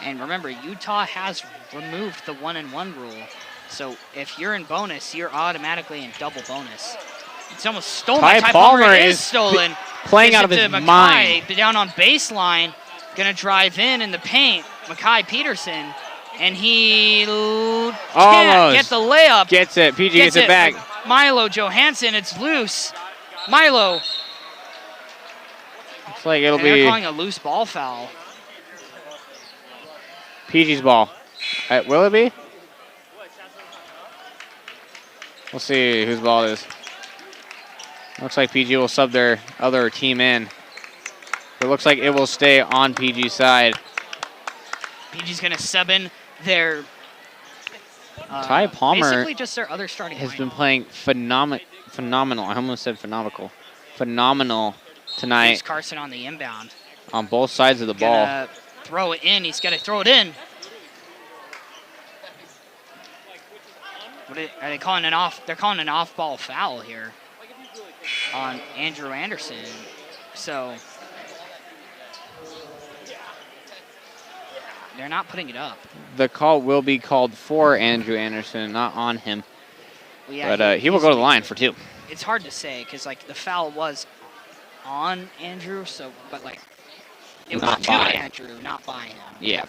And remember, Utah has removed the 1-and-1 rule. So if you're in bonus, you're automatically in double bonus. It's almost stolen. Ty Palmer is stolen. Playing out of his mind. Down on baseline, going to drive in the paint. Makai Peterson, and he can't get the layup. Gets it. PG gets it back. Milo Johansson, it's loose. Milo. Looks like it'll They're be calling a loose ball foul. PG's ball. Will it be? We'll see whose ball it is. Looks like PG will sub their other team in. It looks like it will stay on PG's side. PG's going to sub in their... Ty Palmer basically just their other starting has lineup. been playing phenomenal. I almost said phenomenal. Phenomenal tonight. Here's Carson on the inbound. On both sides of the ball. Throw it in. He's got to throw it in. Are they calling an off? They're calling an off-ball foul here on Andrew Anderson. So they're not putting it up. The call will be called for Andrew Anderson, not on him. Well, yeah, but he will go to the line for 2. It's hard to say because like the foul was on Andrew, so but like it was to Andrew, not by him. Yeah.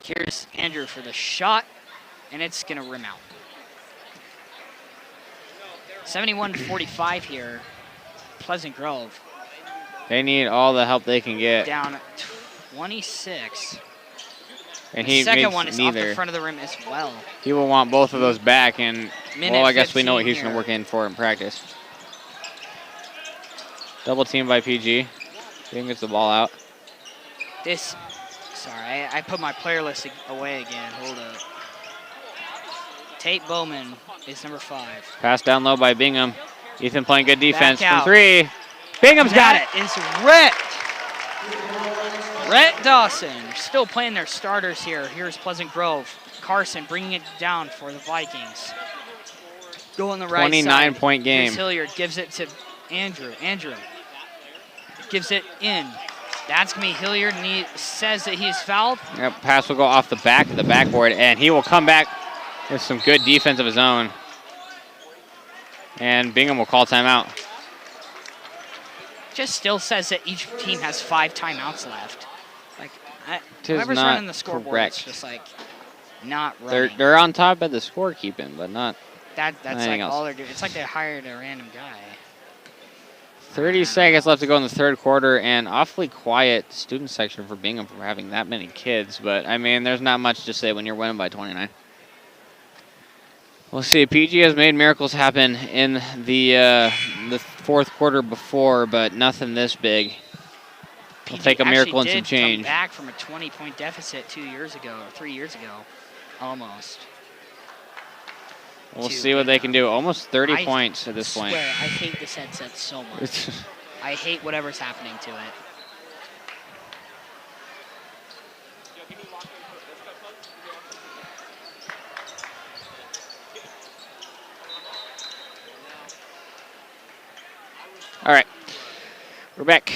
Here's Andrew for the shot, and it's gonna rim out. 71-45 here, Pleasant Grove. They need all the help they can get. Down 26. And the second one is off the front of the rim as well. He will want both of those back, and well, I guess we know what he's going to work in for in practice. Double team by PG. He gets the ball out. Sorry, I put my player list away again. Hold up. Tate Bowman is number 5. Pass down low by Bingham. Ethan playing good defense from 3. Bingham's got it. Is Rhett. Rhett Dawson still playing their starters here. Here's Pleasant Grove. Carson bringing it down for the Vikings. Go on the right 29-point game. Here's Hilliard gives it to Andrew. Andrew gives it in. That's going to be Hilliard, and he says that he's fouled. Yep, pass will go off the back of the backboard, and he will come back with some good defense of his own. And Bingham will call timeout. Just still says that each team has 5 timeouts left. Like, whoever's not running the scoreboard, correct. it's just like not running. They're on top of the scorekeeping, but not That's anything like else. all they're doing. It's like they hired a random guy. 30 seconds left to go in the third quarter, and awfully quiet student section for Bingham for having that many kids. But, I mean, there's not much to say when you're winning by 29. We'll see. PG has made miracles happen in the fourth quarter before, but nothing this big. It'll take a miracle and some change. Come back from a 20-point deficit 2 years ago, or 3 years ago, almost. We'll see what they can do. Almost 30 points at this point. I swear, I hate this headset so much. I hate whatever's happening to it. All right, we're back.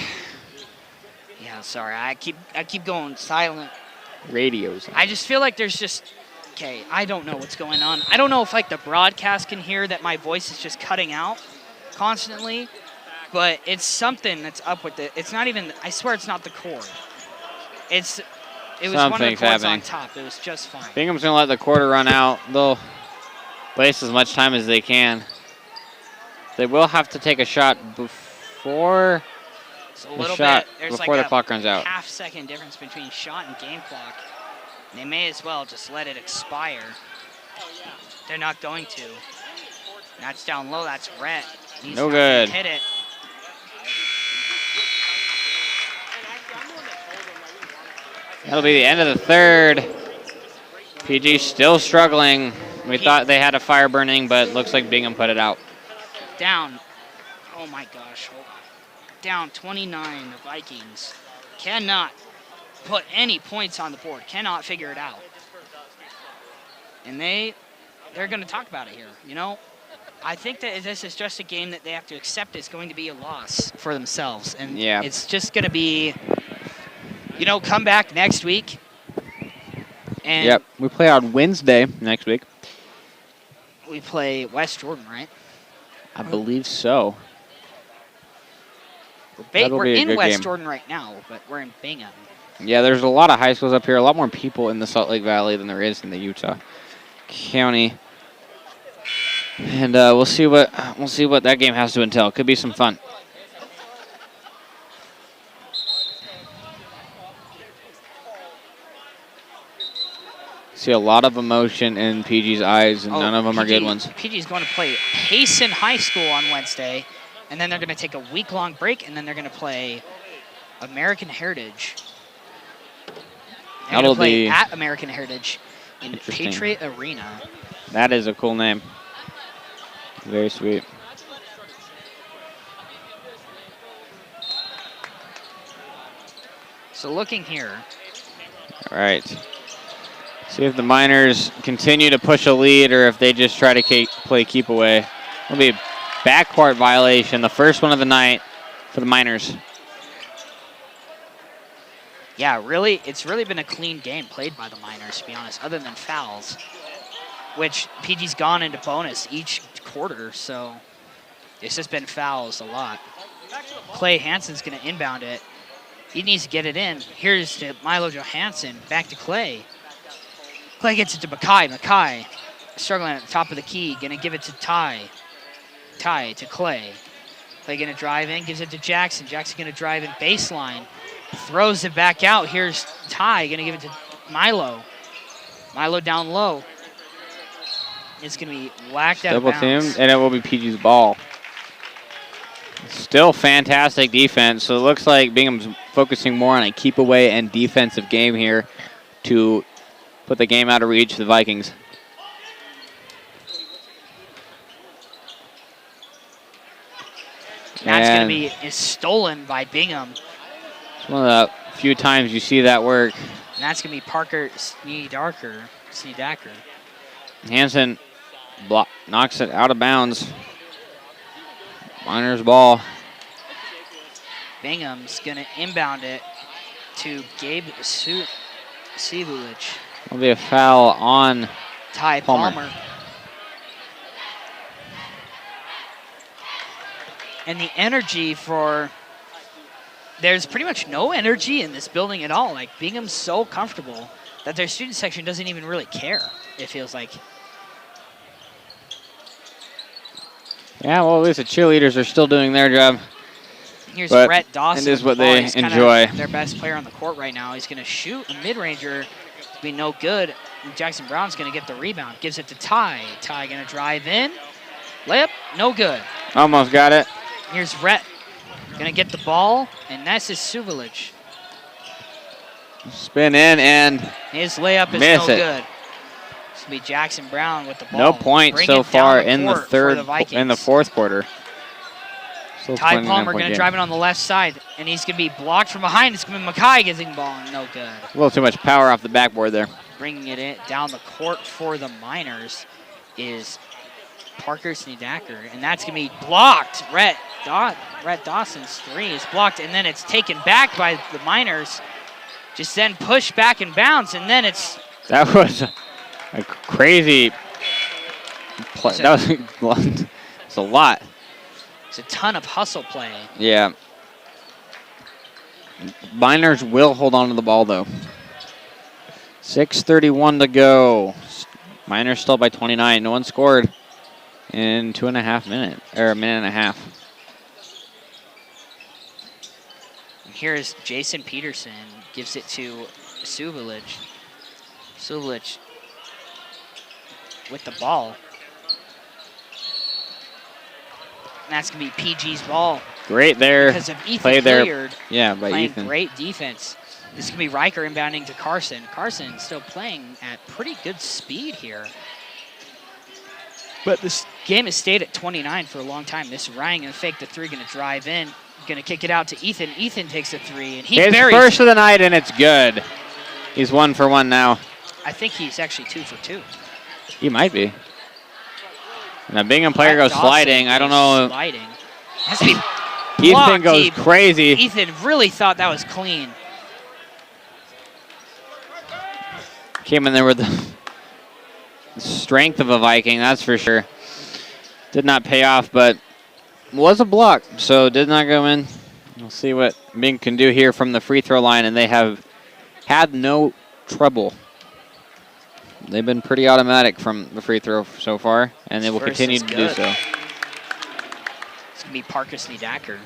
Yeah, sorry. I keep going silent. Radios. I just feel like there's just Okay, I don't know what's going on. I don't know if like the broadcast can hear that my voice is just cutting out constantly, but it's something that's up with it. It's not even, I swear it's not the cord. It was one of the Something's cords happening. on top. It was just fine. Bingham's going to let the quarter run out. They'll waste as much time as they can. They will have to take a shot before It's a the little shot, bit, there's before like the clock runs out. half-second difference between shot and game clock. They may as well just let it expire. They're not going to. That's down low. That's Rhett. He's No not gonna good. Hit it. That'll be the end of the third. PG still struggling. We thought they had a fire burning, but looks like Bingham put it out. Down. Oh my gosh. Down 29. The Vikings cannot put any points on the board. Cannot figure it out. And they're going to talk about it here. You know, I think that this is just a game that they have to accept is going to be a loss for themselves. And Yeah. it's just going to be, you know, come back next week. And Yep. We play on Wednesday next week. we play West Jordan, right? I believe so. That'll We're be a in good West game. Jordan right now, but we're in Bingham. Yeah, there's a lot of high schools up here. A lot more people in the Salt Lake Valley than there is in the Utah County. And we'll see what that game has to entail. Could be some fun. See a lot of emotion in PG's eyes, and none of them are good ones. PG's going to play Payson High School on Wednesday, and then they're going to take a week-long break, and then they're going to play American Heritage. They're going That'll to play be at American Heritage in interesting. Patriot Arena. That is a cool name. Very sweet. So looking here, All right. See if the Miners continue to push a lead or if they just try to play keep away. It'll be a backcourt violation, the first one of the night for the Miners. yeah, really, it's really been a clean game played by the Miners, to be honest, other than fouls, which PG's gone into bonus each quarter, so it's just been fouls a lot. Clay Hansen's going to inbound it. He needs to get it in. Here's to Milo Johansson, back to Clay. Clay gets it to Mackay. Mackay struggling at the top of the key, going to give it to Ty. Ty to Clay. Clay going to drive in, gives it to Jackson. Jackson going to drive in baseline. Throws it back out. Here's Ty, going to give it to Milo. Milo down low. It's going to be whacked out of Double bounds. teamed, and it will be PG's ball. Still fantastic defense. So it looks like Bingham's focusing more on a keep away and defensive game here to put the game out of reach of the Vikings. That's going to And be is stolen by Bingham. it's one of the few times you see that work. And that's going to be Parker Sneedacker. Hansen knocks it out of bounds. Miners ball. Bingham's going to inbound it to Gabe Sivulich. Will be a foul on Ty Palmer. Palmer. And the energy there's pretty much no energy in this building at all. Like, Bingham's so comfortable that their student section doesn't even really care, it feels like. Yeah, well, at least the cheerleaders are still doing their job. Here's But Brett Dawson. it is what with the ball. they He's kinda enjoy. their best player on the court right now. He's going to shoot a mid-ranger to be no good. And Jackson Brown's going to get the rebound. Gives it to Ty. Ty going to drive in. Layup, no good. Almost got it. Here's Rhett. Going to get the ball, and that's his Suvalich. Spin in and His layup is Miss no it. good. It's going to be Jackson Brown with the ball. no points Bring so it down far the in the court for third, the Vikings. in the fourth quarter. Still Ty 29 Palmer point going to game. drive it on the left side, and he's going to be blocked from behind. It's going to be Mackay getting the ball, and no good. A little too much power off the backboard there. Bringing it in down the court for the Miners is Parker Sneedacker, and that's going to be blocked. Rhett Dawson's three is blocked, and then it's taken back by the Miners. Just then pushed back and bounce, and then it's That was A crazy play. That was it's a lot. It's a ton of hustle play. Yeah. Miners will hold on to the ball, though. 6:31 to go. Miners still by 29. No one scored in 2.5 minutes, or a minute and a half. Here's Jason Peterson, gives it to Suvulic. Suvulic with the ball. And that's going to be PG's ball. Great there. Because of Ethan Play there. Hilliard Yeah, by playing Ethan. great defense. This is going to be Riker inbounding to Carson. Carson still playing at pretty good speed here. But this game has stayed at 29 for a long time. This Ryan going to fake the three, going to drive in. Going to kick it out to Ethan. Ethan takes a three, and he His buries first it. of the night, and it's good. He's 1 for 1 now. I think he's actually 2 for 2. He might be. And a Bingham player Brett goes Dawson sliding. I don't goes know. Sliding. Has to be Ethan blocked. goes crazy. Ethan really thought that was clean. Came in there with the strength of a Viking, that's for sure. Did not pay off, but was a block, so did not go in. We'll see what Bing can do here from the free throw line, and they have had no trouble. They've been pretty automatic from the free throw so far, and they will First continue is to do good. so. It's going to be Parkus Niedacker.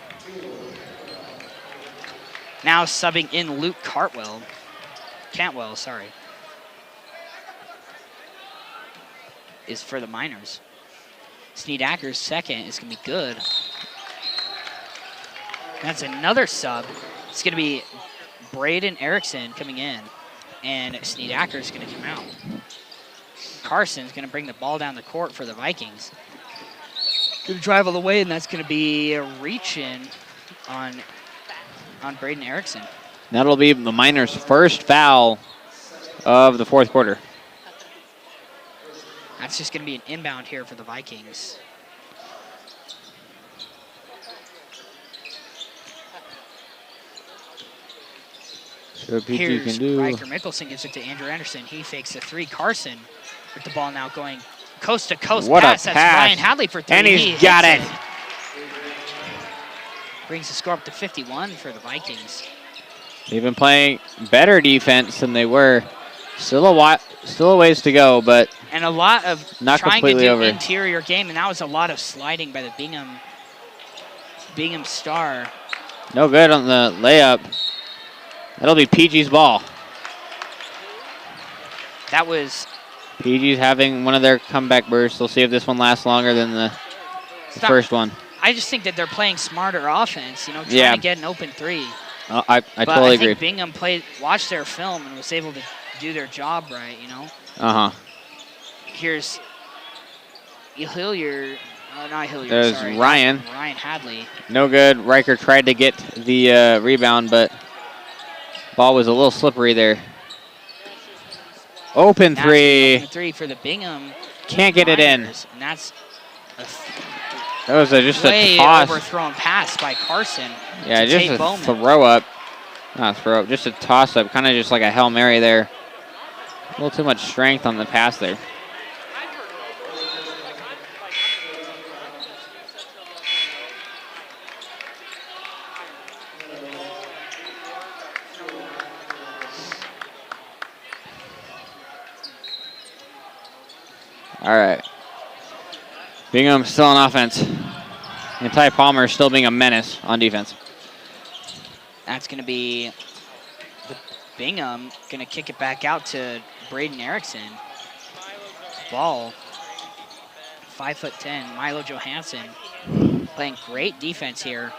Now subbing in Luke Cantwell, sorry. Is for the Miners. Sneedacker's second is going to be good. That's another sub. It's going to be Braden Erickson coming in, and Sneedacker's going to come out. Carson's going to bring the ball down the court for the Vikings. Going to drive all the way, and that's going to be a reach-in on Braden Erickson. That'll be the Miners' first foul of the fourth quarter. That's just going to be an inbound here for the Vikings. See what PG Here's can do. Riker Mickelson gives it to Andrew Anderson. He fakes the three. Carson with the ball now going coast to coast What a pass. That's pass. Ryan Hadley for three. And he's He got hits it. Brings the score up to 51 for the Vikings. They've been playing better defense than they were. Still a ways to go, but And a lot of Not trying to completely do over. interior game, and that was a lot of sliding by the Bingham star. no good on the layup. That'll be PG's ball. That was PG's having one of their comeback bursts. They'll see if this one lasts longer than the Stop. first one. I just think that they're playing smarter offense, trying Yeah. to get an open three. I But totally I think agree. Bingham watched their film and was able to do their job right, Uh-huh. Here's Hilliard. Oh, not Hilliard, There's sorry. Ryan. Ryan Hadley. No good. Riker tried to get the rebound, but ball was a little slippery there. Open That's three. an open three for the Bingham. Can't get it in. Miners, and that's a That was just way a toss. overthrown pass by Carson. Yeah, to just Tate a Bowman. throw up. Not throw up, just a toss up. Kind of just like a Hail Mary there. A little too much strength on the pass there. All right. Bingham still on offense. And Ty Palmer still being a menace on defense. That's going to be the Bingham going to kick it back out to Braden Erickson. Ball, 5'10", Milo Johansson playing great defense here.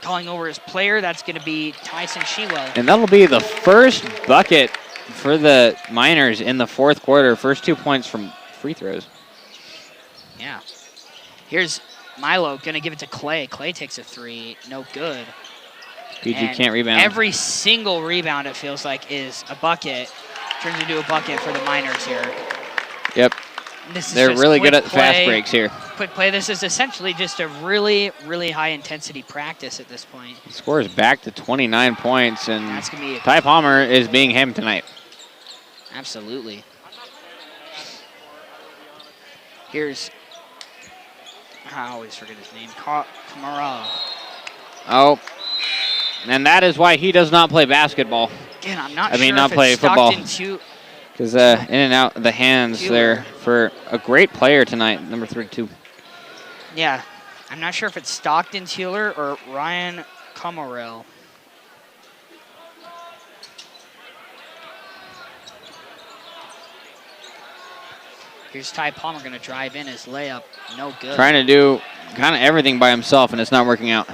Calling over his player, that's going to be Tyson Shewell. And that'll be the first bucket for the Miners in the fourth quarter. First 2 points from free throws. Yeah. Here's Milo going to give it to Clay. Clay takes a three, no good. PG And can't rebound. Every single rebound, it feels like, is a bucket. Turns into a bucket for the Miners here. Yep. This is They're just really good quick at the fast play, breaks here. Quick play. This is essentially just a really, really high-intensity practice at this point. The score is back to 29 points, and That's going to be Ty Palmer is being him tonight. Absolutely. Here's, I always forget his name, Kamara. Oh, and that is why he does not play basketball. Again, I'm not I mean, sure not if play it's football. Stockton Because in and out of the hands there for a great player tonight, number 32. Yeah, I'm not sure if it's Stockton Teeler or Ryan Comarel. Here's Ty Palmer going to drive in his layup. No good. Trying to do kind of everything by himself, and it's not working out.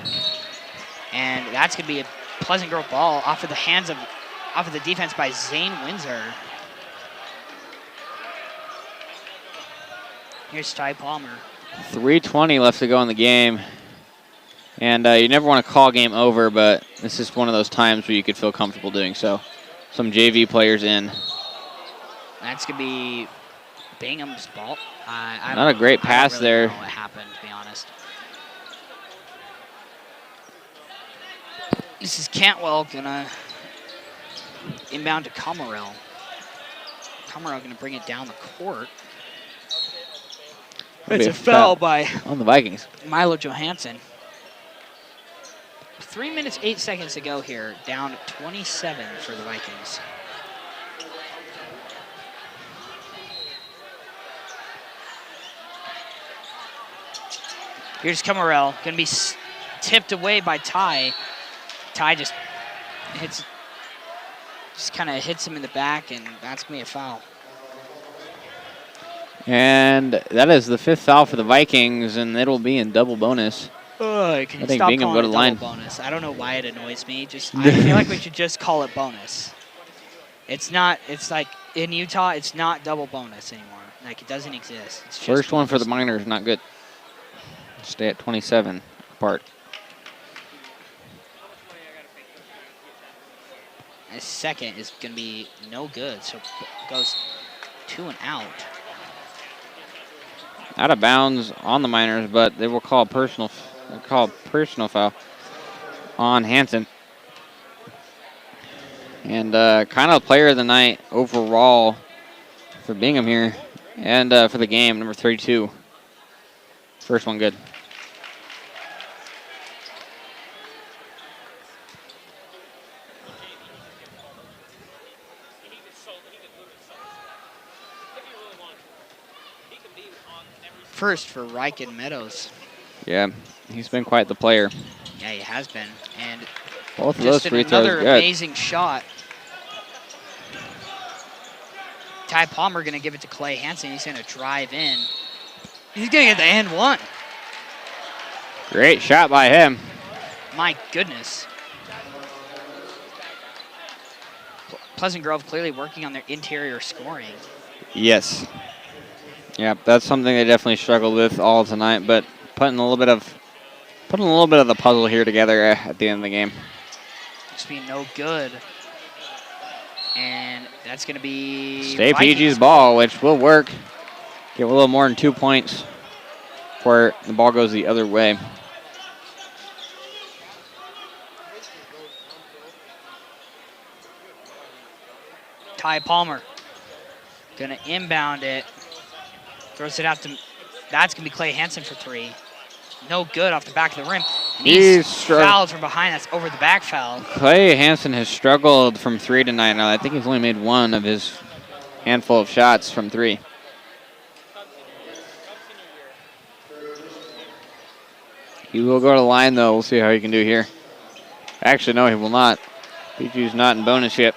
And that's going to be a Pleasant Grove ball off of the defense by Zane Windsor. Here's Ty Palmer. 3:20 left to go in the game. And you never want to call game over, but this is one of those times where you could feel comfortable doing so. Some JV players in. That's going to be Bingham's ball. Not a great pass I don't really there. know what happened, to be honest. This is Cantwell going to inbound to Comarel. Comarel going to bring it down the court. It's a foul by on the Vikings. Milo Johansson. 3 minutes, 8 seconds to go here. Down 27 for the Vikings. Here's Comarel. Going to be tipped away by Ty. Ty just kind of hits him in the back, and that's going to be a foul. And that is the 5th foul for the Vikings, and it'll be in double bonus. Can you think stop Bingham calling go it to double line. bonus? I don't know why it annoys me. I feel like we should just call it bonus. It's not. It's like in Utah, it's not double bonus anymore. Like it doesn't exist. It's just First one for bonus. the Miners, not good. Stay at 27 apart. His second is going to be no good, so goes 2 and out. Out of bounds on the Miners, but they will call a personal foul on Hansen. And kind of player of the night overall for Bingham here, and for the game, number 32. First one good. First for Riken Meadows. Yeah, he's been quite the player. Yeah, he has been. And Both of those just free another throws good. amazing shot. Ty Palmer going to give it to Clay Hansen. He's going to drive in. He's going to get the and one. Great shot by him. My goodness. Pleasant Grove clearly working on their interior scoring. Yes. Yeah, that's something they definitely struggled with all tonight, but putting a little bit of the puzzle here together at the end of the game. Just being no good. And that's going to be Stay Vikings PG's ball, which will work. Get a little more than 2 points before the ball goes the other way. Ty Palmer going to inbound it. Throws it out to, that's going to be Clay Hansen for 3. No good off the back of the rim. And he's fouled from behind. That's over the back foul. Clay Hansen has struggled from 3 tonight. Now, I think he's only made 1 of his handful of shots from 3. He will go to the line, though. We'll see how he can do here. Actually, no, he will not. PG's not in bonus yet.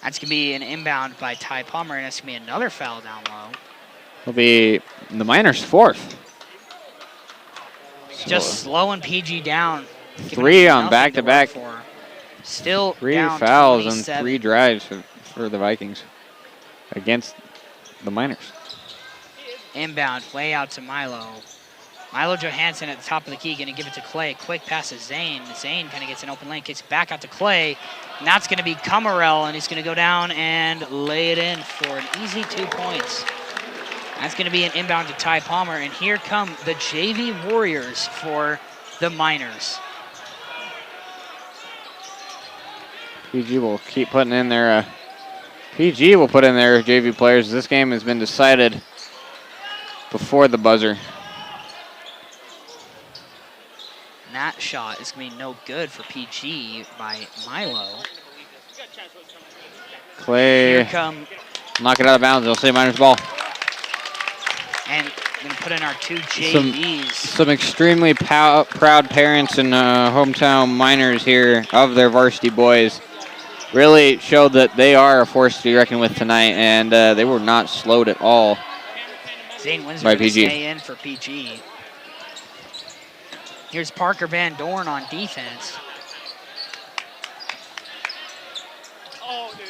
That's going to be an inbound by Ty Palmer, and that's going to be another foul down low. Will be the Miners' 4th. Just slowing PG down. 3 on back-to-back. Still 3 down fouls 27. and 3 drives for the Vikings against the Miners. Inbound, way out to Milo. Milo Johansson at the top of the key, going to give it to Clay. Quick pass to Zane. Zane kind of gets an open lane, kicks it back out to Clay. And that's going to be Comarel, and he's going to go down and lay it in for an easy 2 points. That's going to be an inbound to Ty Palmer, and here come the JV Warriors for the Miners. PG will keep putting in their PG will put in their JV players. This game has been decided before the buzzer. And that shot is going to be no good for PG by Milo. Clay Here come, knock it out of bounds. They'll say Miners ball. and going to put in our 2 JVs. Some extremely proud parents and hometown Miners here of their varsity boys. Really showed that they are a force to be reckoned with tonight, and they were not slowed at all. Zane Windsor by going to PG. stay in for PG. Here's Parker Van Dorn on defense.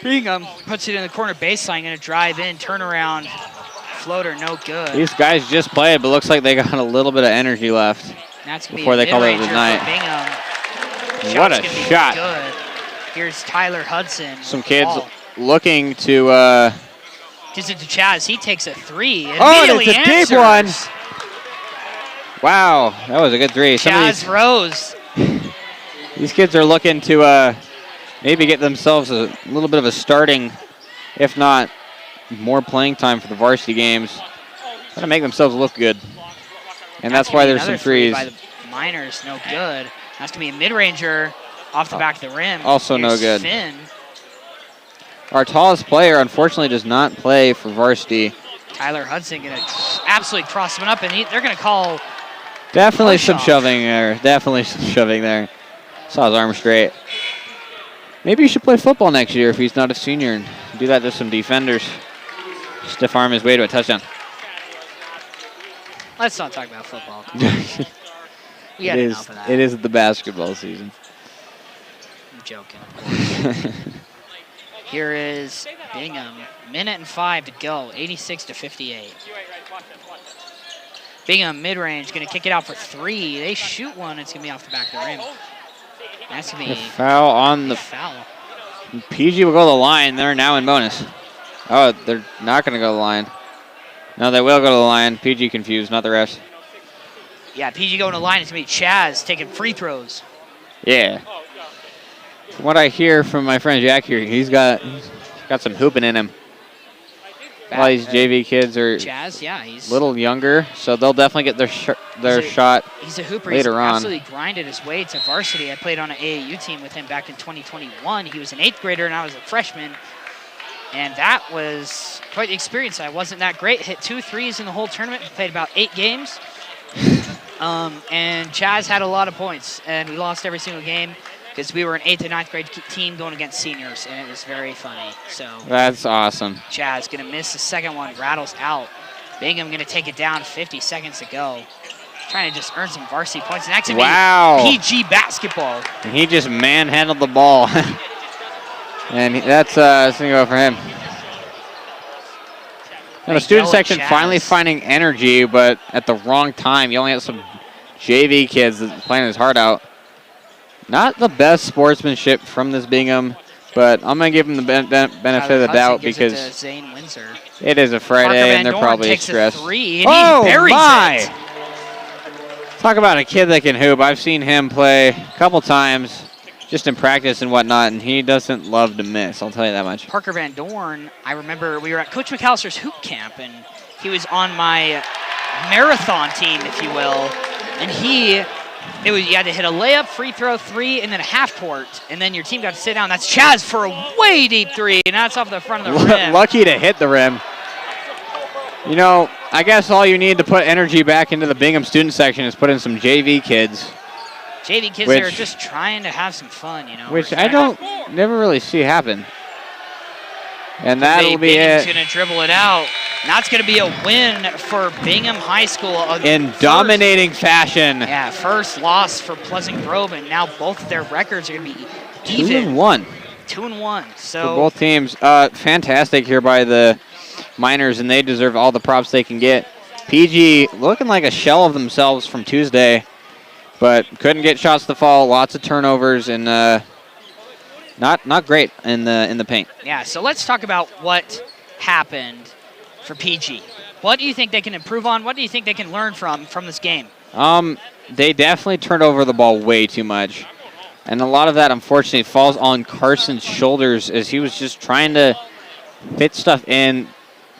Bingham puts it in the corner baseline, going to drive in, turnaround, floater, no good. These guys just played, but looks like they got a little bit of energy left That's going to be before a they call it mid-ranger the night. for Bingham. What Shot's a gonna be shot. Good. Here's Tyler Hudson. with Some the kids ball. looking to Gives it to Chaz. He takes a 3. Oh, and Immediately it's a deep one. answers. wow, that was a good three. Some of Chaz Rose. these kids are looking to maybe get themselves a little bit of a starting, if not more playing time for the varsity games. Trying to make themselves look good. And that's why there's some Another three threes. by the Miners, no good. That's going to be a mid-ranger off the back of the rim. Also no Here's good. Finn. Our tallest player, unfortunately, does not play for varsity. Tyler Hudson going to absolutely cross him up, and they're going to call. Definitely Push some off. shoving there. Definitely some shoving there. Saw his arm straight. Maybe he should play football next year if he's not a senior and do that to some defenders. Stiff arm his way to a touchdown. Let's not talk about football. Come on. We had enough of that. It is the basketball season. I'm joking, of course. Here is Bingham. 1:05 to go. 86-58. Bingham mid-range, going to kick it out for 3. They shoot one. It's going to be off the back of the rim. That's going to The be foul on a the foul. PG will go to the line. They're now in bonus. Oh, they're not going to go to the line. No, they will go to the line. PG confused, not the refs. Yeah, PG going to the line. It's going to be Chaz taking free throws. Yeah. From what I hear from my friend Jack here, he's got some hooping in him. A lot of these JV kids are Chaz, yeah, he's a little younger, so they'll definitely get their shot. He's a hooper. later He's on. absolutely grinded his way to varsity. I played on an AAU team with him back in 2021. He was an 8th grader, and I was a freshman. And that was quite the experience. I wasn't that great. Hit 2 threes in the whole tournament. Played about 8 games. And Chaz had a lot of points, and we lost every single game because we were an 8th and 9th grade team going against seniors, and it was very funny. So That's awesome. Chaz going to miss the second one, rattles out. Bingham going to take it down, 50 seconds to go. Trying to just earn some varsity points. And that's going to Wow. be PG basketball. And he just manhandled the ball. And that's going to go for him. And the student yell at section Chaz. finally finding energy, but at the wrong time. You only have some JV kids that playing his heart out. Not the best sportsmanship from this Bingham, but I'm going to give him the benefit of the doubt because Zane Windsor. it is a Parker Friday Van and they're Dorn probably takes stressed. a 3, and Oh, he buries my. it. Talk about a kid that can hoop. I've seen him play a couple times just in practice and whatnot, and he doesn't love to miss. I'll tell you that much. Parker Van Dorn, I remember we were at Coach McAllister's hoop camp, and he was on my marathon team, if you will. And you had to hit a layup, free throw, 3, and then a half court, and then your team got to sit down. That's Chaz for a way deep 3, and that's off the front of the rim. Lucky to hit the rim. You know, I guess all you need to put energy back into the Bingham student section is put in some JV kids, JV kids that are just trying to have some fun, you know. which I never really see happen. And that'll be Bingham's it. going to dribble it out. And that's going to be a win for Bingham High School. In dominating fashion. Yeah, first loss for Pleasant Grove, and now both of their records are going to be 2 even. and 1 2-1. for So both teams. Fantastic here by the Miners, and they deserve all the props they can get. PG looking like a shell of themselves from Tuesday, but couldn't get shots to fall. Lots of turnovers and not great in the paint. yeah, so let's talk about what happened for PG. What do you think they can improve on? What do you think they can learn from this game? They definitely turned over the ball way too much. And a lot of that, unfortunately, falls on Carson's shoulders as he was just trying to fit stuff in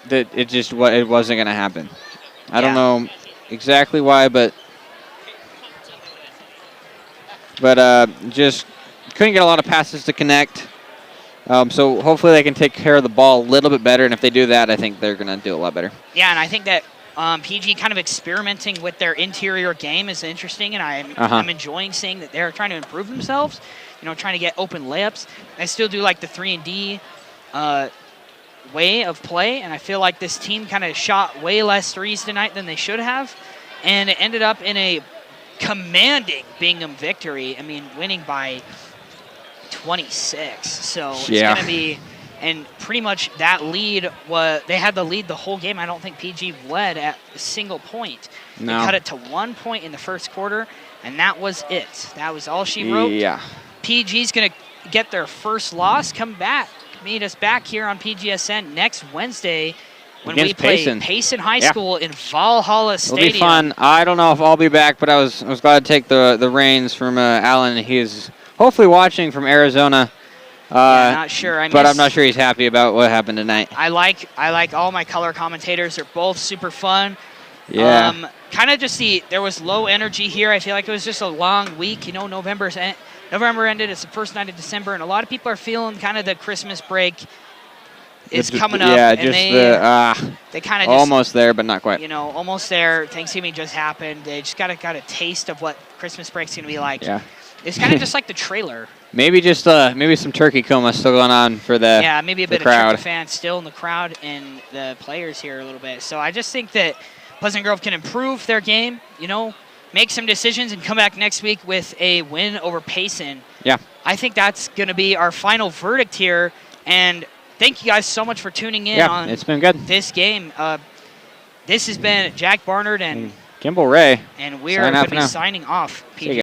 that it wasn't going to happen. I don't know exactly why, but just couldn't get a lot of passes to connect. So hopefully they can take care of the ball a little bit better, and if they do that, I think they're going to do a lot better. Yeah, and I think that PG kind of experimenting with their interior game is interesting, and I'm enjoying seeing that they're trying to improve themselves, trying to get open layups. I still do like the 3-and-D way of play, and I feel like this team kind of shot way less threes tonight than they should have, and it ended up in a commanding Bingham victory. I mean, winning by 26. So it's going to be, and pretty much that lead they had the lead the whole game. I don't think PG led at a single point. No. They cut it to 1 point in the first quarter, and that was it. That was all she wrote. Yeah. PG's going to get their first loss, come back, meet us back here on PGSN next Wednesday when we play Payson High School in Valhalla Stadium. It'll be fun. I don't know if I'll be back, but I was glad to take the reins from Alan. He is hopefully watching from Arizona. Not sure. But I'm not sure he's happy about what happened tonight. I like all my color commentators. They're both super fun. Yeah. Kind of just there was low energy here. I feel like it was just a long week. November ended. It's the first night of December, and a lot of people are feeling kind of the Christmas break is coming up. Yeah, and they kind of almost there, but not quite. Almost there. Thanksgiving just happened. They just got a taste of what Christmas break's going to be like. Yeah. It's kind of just like the trailer. Maybe just maybe some turkey coma still going on for the maybe a bit crowd. of turkey fans still in the crowd and the players here a little bit. So I just think that Pleasant Grove can improve their game, make some decisions and come back next week with a win over Payson. Yeah. I think that's going to be our final verdict here. And thank you guys so much for tuning in on it's been good. This game. This has been Jack Barnard and Kimball Ray. And we are going to be signing off.